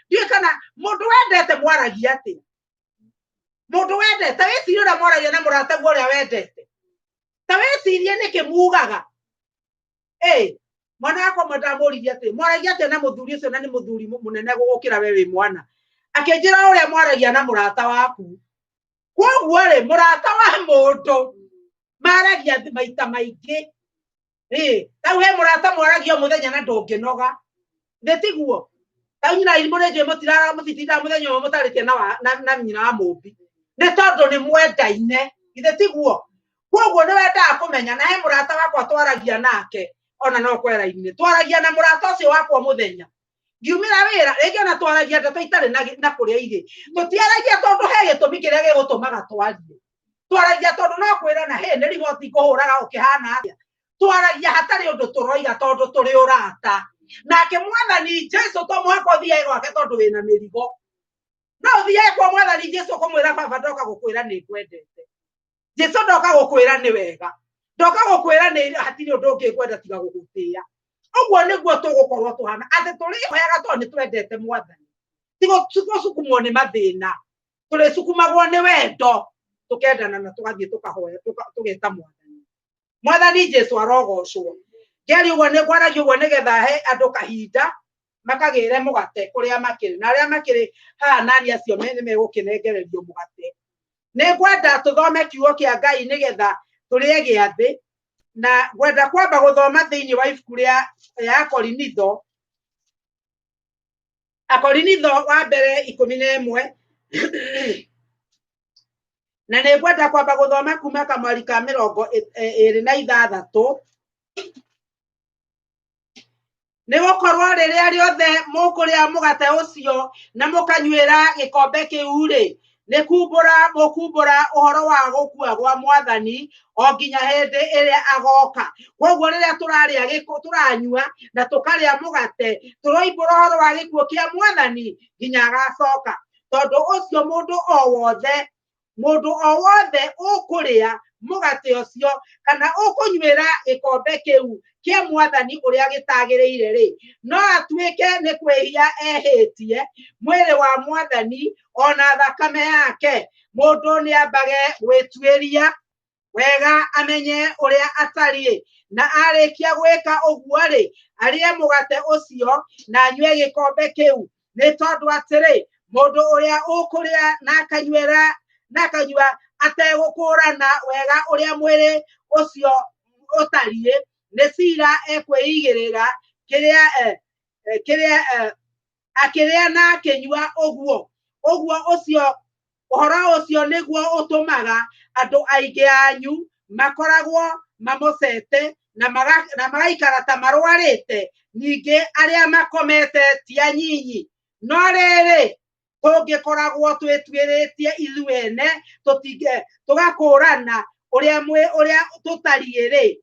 ndiye kana mundu wendete mwaragia atia mundu wendete wicirie uria mwaragia na murata uria wendete ta wicirie niki mugaga mwana wako ndamuririe atia mwaragia atia na muthuri ucio na ni muthuri munene gukira we wi mwana akinjira uria mwaragia na murata waku koguo ri murata wa mundu maragia maita maingi tau he murata mwaragia muthenya na ndunginoga ndetiguo tau nyina irimure je mutirara mutitinda muthenya wa mutaritie na nyina wa mumbi ni tondu ni mwendaine ndetiguo koguo ni wenda kumenya na he murata wakwa twaragia nake ona no kwera-ini twaragia na murata ucio wakwa muthenya ngiumira wira rĩngĩ ona twaragia ndeto itarĩ na kũrĩa irĩ tũtiaragia tondu he gĩtũmi kĩrĩa gĩgũtũmaga twarie twaragia tondu no kwĩrana he nĩ rigoti ngũhũraga ũkĩhana atĩa twaragia hatarĩ ũndũ tũroiga tondu tũrĩ ũrata nake mwathani Jesu to mwako thiae gwake tondu wĩna mĩrigo no thiae kwa mwathani Jesu kũmwĩra baba ndoka gũkwĩra nĩ kwendete Jesu ndoka gũkwĩra nĩ wega ndoka gũkwĩra nĩ hatirĩ ũndũ ũngĩ kwenda tiga gũgũtĩĩa uguo niguo tugukorwo tuhana ati turihoyaga tondu ni twendete mwathani tigo sukumwo ni mathina turi sukumagwo ni wendo tukendana na tugathie tukahoya tugeta mwathani Jesu arogocwo ngeri uguo ni kwaragia uguo nigetha he andu kahinda makagire mugate kuria makiri na aria makiri haha nani acio ni megukinengererio mugate ni ngwenda tuthome kiugo kia Ngai nigetha turie giathi na gwenda kwamba guthoma thiini wa ibuku ria Akorinitho wa mbere 11 na nĩ ngwenda kwamba guthoma kuma kamwari ka 26 nĩ gukorwo rĩrĩa rĩothe mũkũrĩa mũgate ũcio na mũkanyuĩra gĩkombe kĩu rĩ nĩ mũkumbũra ũhoro wa gũkua gwa mwathani o nginya hĩndĩ ĩrĩa agoka koguo rĩrĩa turanyua na tukarĩa mũgate turoimbũra ũhoro wa gĩkuũ kĩa mwathani nginya agacoka tondu ũcio mũndũ o wothe ũkũrĩa mugate ucio kana ukunyuira gikombe kiu kia mwathani uria gitagiriire ri no atuike ni kwihia ehitie mwiri wa mwathani ona thakame yake mundu ni ambage gwituiria wega amenye uria atari na arikia gwika uguo ri arie mugate ucio na anyue gikombe kiu ni tondu atiri mundu uria ukuria na akanyua ategukurana wega uria mwiri ucio utari ni cira ekweigirira akiria na akinyua uguo ucio uhoro ucio niguo utumaga andu aingi anyu makoragwo mamucete na magaikara ta marwarite ningi aria makomete ti anyinyi no riri tungikoragwo twitwiritie ithuene tugakurana uria tutari ri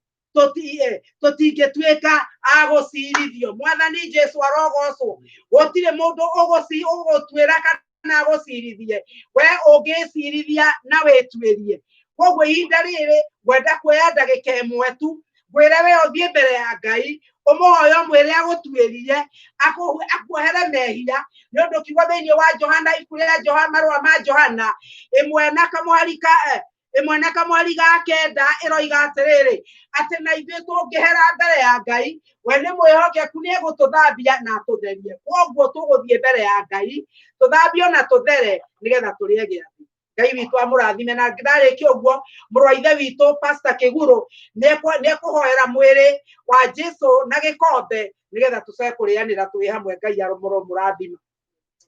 tutingituika agucirithio mwathani Jesu arogocwo gutire mundu ugutwira kana gucirithie we ungicirithia na witwirie koguo ihinda riri gwenda kuoya ndagika imwe tu gwire we uthie mbere ya Ngai umuhoyo mwire agutwiririe akuohere mehia nondu kiugo thiini wa Johana ikuria marua ma Johana imwe na kamwari ga kenda iroiga atiriri ati na ithuĩ tungihera mbere ya Ngai we ni mwihokeku ni egututhambia na atutherie koguo tuguthie mbere ya Ngai tuthambio na tuthere nigetha turie giathi Ngai witu amurathime na ndarĩkia ũguo mũrũ wa ithe witũ Pastor Kĩgũrũ nĩekuhoera mwĩrĩ wa Jesu na gĩkombe nigetha tucoke kũrĩanĩra twĩ hamwe Ngai aromũrathima.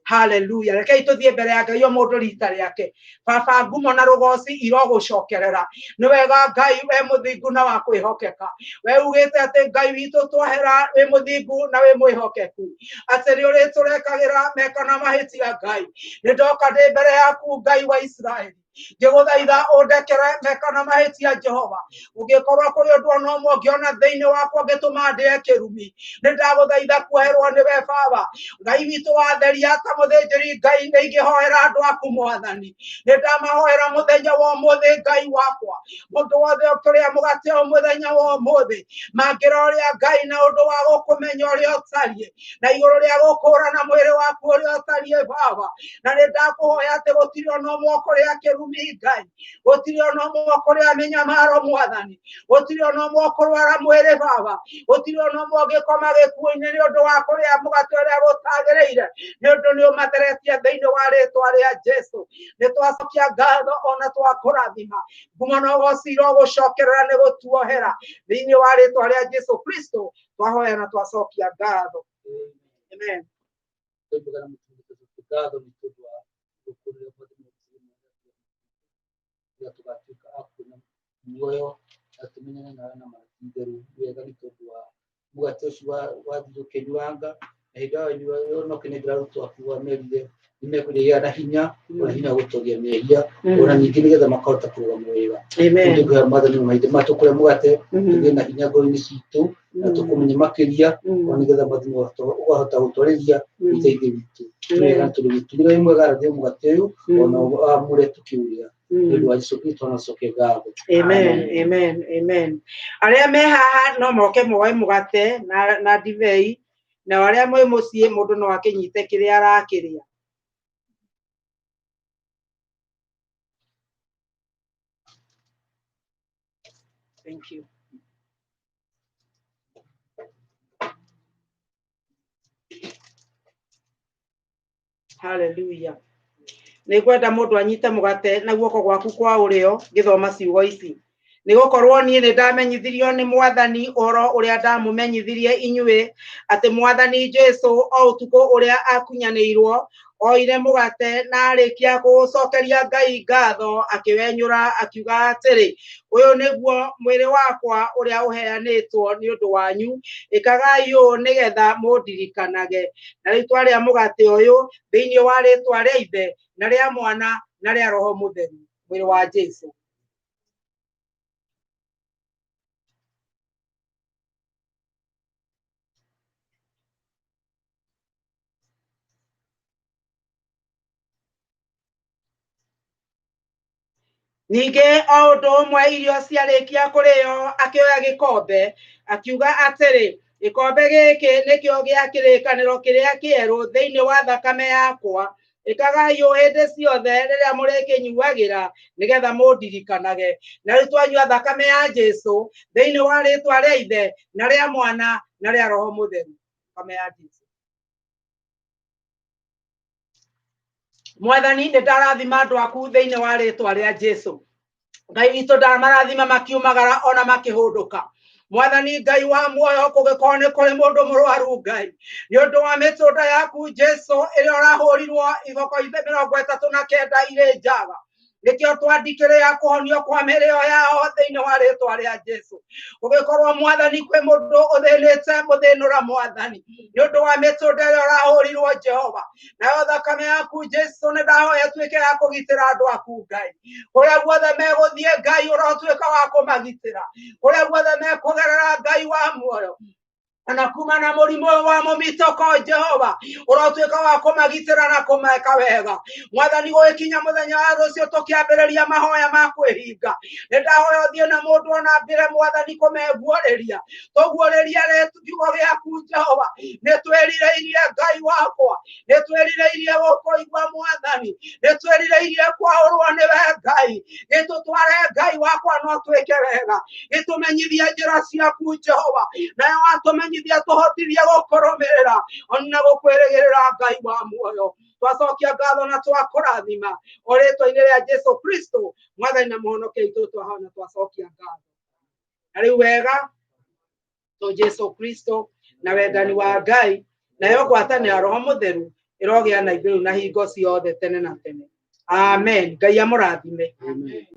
Hallelujah. Rekei tuthie mbere ya Ngai o mũndũ rita rĩake. Baba ngumo na rugoci irogucokerera. Nĩ wega Ngai we mũthingu na wa kwĩhokeka. We ugĩte atĩ Ngai witũ twohera wĩ mũthingu na wĩ mwĩhokeku. Atĩ nĩ ũrĩtũrekagĩra meka na mahĩtia Ngai. Nĩ ndoka ndĩ mbere yaku Ngai wa Israeli. Ngĩgũthaitha ũndekere meka na mahĩtia Jehova. Ũngĩkorwo kũrĩ ũndũ ona ũmwe ũngĩona thĩinĩ wakwa ngĩtũma ndĩe kĩrumi. Nĩ ndagũthaitha kuoherwo nĩwe Baba. Ngai witũ watheria ta mũthĩnjĩri Ngai nĩ ingĩhoera andũ aku Mwathani. Nĩ ndamahoera mũthenya wa ũmũthĩ Ngai wakwa. Mũndũ wothe ũkĩrĩa mũgate o mũthenya wa ũmũthĩ mangĩroria Ngai na ũndũ wa gũkũmenya ũrĩa ũtariĩ na igũrũ rĩa gũkũũrana mwĩrĩ waku ũrĩa ũtariĩ Baba. Na nĩ ndakũhoya atĩ gũtirĩ ona ũmwe ũkũrĩa kĩrumi Ngai. Gũtirĩ ona ũmwe ũkũrĩa mĩnyamaro Mwathani. Gũtirĩ ona ũmwe ũkũrwara mwĩrĩ Baba. Gũtirĩ ona ũmwe ũngĩkoma gĩkuũ-inĩ nĩ ũndũ wa kũrĩa mũgate ũrĩa gũtagĩrĩire nĩ ũndũ nĩ ũmatheretie thĩinĩ wa rĩĩtwa rĩa Jesu. Nĩ twacokia ngatho ona twakũrathima. Ngumo na ũgooci irogũcokerera nĩ gũtuohera thĩinĩ wa rĩĩtwa rĩa Jesu Kristo twahoya na twacokia ngatho. Amen. Tugatuĩka akuona muoyo na tumenyane nawe na matinderu wega nĩ tondũ wa mũgate ũcio wathire ũkĩnyuanga na hĩndĩ ĩyo ũnokenegera arutwo aku wamerire nĩmekũgĩa na hinya ona hinya gũtoria mehia ona ningĩ nĩgetha makahota kũrũgama wega. Tũngĩhoya Mwathani mahinda maya tũkũrĩa mũgate tũgĩe na hinya ngoro-inĩ citũ na tũkũmenya makĩria ona nĩgetha Mwathani ũkahota gũtwarĩria ithe-inĩ witũ. Wega tondũ gĩtũmĩre mwega arathie mũgate ũyũ ona amũre tũkĩũrĩa. Amen, amen, amen. Arĩa me haha no moke moe mũgate na ndibei na arĩa mwĩ mũciĩ mũndũ no akĩnyite kĩrĩa arakĩrĩa. Thank you. Hallelujah. Nĩngwenda mũndũ anyite mũgate na guoko gwaku kwa ũrĩo gĩthoma ciugo ici. Nĩgũkorwo niĩ nĩ ndamenyithirio nĩ Mwathani ũhoro ũrĩa ndamũmenyithirie inyuĩ atĩ Mwathani Jesu o ũtukũ ũrĩa akunyanĩirwo oire mũgate na arĩkia gũcokeria Ngai ngatho akĩwenyũra akiuga atĩrĩ, ũyũ nĩguo mwĩrĩ wakwa ũrĩa ũheanĩtwo nĩ ũndũ wanyu, ĩkagai ũũ nĩgetha mũndirikanage. Na rĩu twarĩa mũgate ũyũ thĩinĩ wa rĩĩtwa rĩa Ithe na rĩa Mwana na rĩa Roho Mũtheru. Mwĩrĩ wa Jesu. Ningĩ o ũndũ ũmwe irio ciarĩkia kũrĩo akĩoya gĩkombe akiuga atĩrĩ, gĩkombe gĩkĩ nĩkĩo gĩa kĩrĩkanĩro kĩrĩa kĩerũ thĩinĩ wa thakame yakwa, ĩkagai ũũ hĩndĩ ciothe rĩrĩa mũrĩkĩnyuagĩra nĩgetha mũndirikanage. Na rĩu twanyua thakame ya Jesũ thĩinĩ wa rĩtwa rĩa Ithe na rĩa Mwana na rĩa Roho Mũtheru. Thakame ya Jesũ. Mwathani nĩ ndarathima andũ aku thĩinĩ wa rĩtwa rĩa Jesũ. Ngai witũ ndamarathima makiumagara ona makĩhũndũka. Mwathani Ngai wa muoyo, kũngĩkorwo nĩ kũrĩ mũndũ mũrwaru Ngai, nĩ ũndũ wa mĩtũnda yaku Jesũ ĩrĩa ũrahũrirwo iboko 39 irĩ njaga, nĩkĩo twandikĩrĩra kũhonio kwa mĩrĩo yao thĩinĩ wa rĩtwa rĩa Jesũ. Gũgĩkorwo Mwathani kwĩ mũndũ ũthĩnĩte mũthĩnũra Mwathani nĩ ũndũ wa mĩtũnda ĩrĩa ũrahũrirwo Jehova, nayo thakame yaku Jesũ nĩ ndahoya ĩtuĩke ya kũgitĩra andũ aku Ngai. Kũrĩa guothe megũthiĩ Ngai ũrotuĩka wa kũmagitĩra. Kũrĩa guothe mekũgerera Ngai wa muoyo, ana kuma na mũrimũ wa mũmitũko Jehova ũrotuĩka wa kũmagitĩra na kũmeka wega. Mwathani gũgĩkinya mũthenya wa rũciũ tũkĩambĩrĩria mahoya ma kwĩhinga, nĩ ndahoya ũthiĩ na mũndũ ona mbere Mwathani kũmeguũrĩria. Tũguũrĩrie kiugo gĩaku Jehova, nĩ twĩrirĩirie Ngai wakwa, nĩ twĩrirĩirie gũkũigua Mwathani, nĩ twĩrirĩirie kwaũrwo nĩwe Ngai. Gĩtũtware Ngai wakwa no twĩke wega, gĩtũmenyithie njĩra ciaku Jehova, nayo watũmenyithia tũhotithie gũkũrũmĩrĩra ona gũkwĩrĩgĩrĩra Ngai wa muoyo. Twacokia ngatho na twakũrathima o rĩtwa-inĩ rĩa Jesũ Kristo Mwathani na mũhonokia witũ twahona twacokia ngatho. Na rĩu wega to Jesũ Kristo na wendani wa Ngai nayo ngwatanĩra Roho Mũtheru ĩrogĩa na ithuĩ na hingo ciothe tene na tene. Amen. Ngai amũrathime. Amen.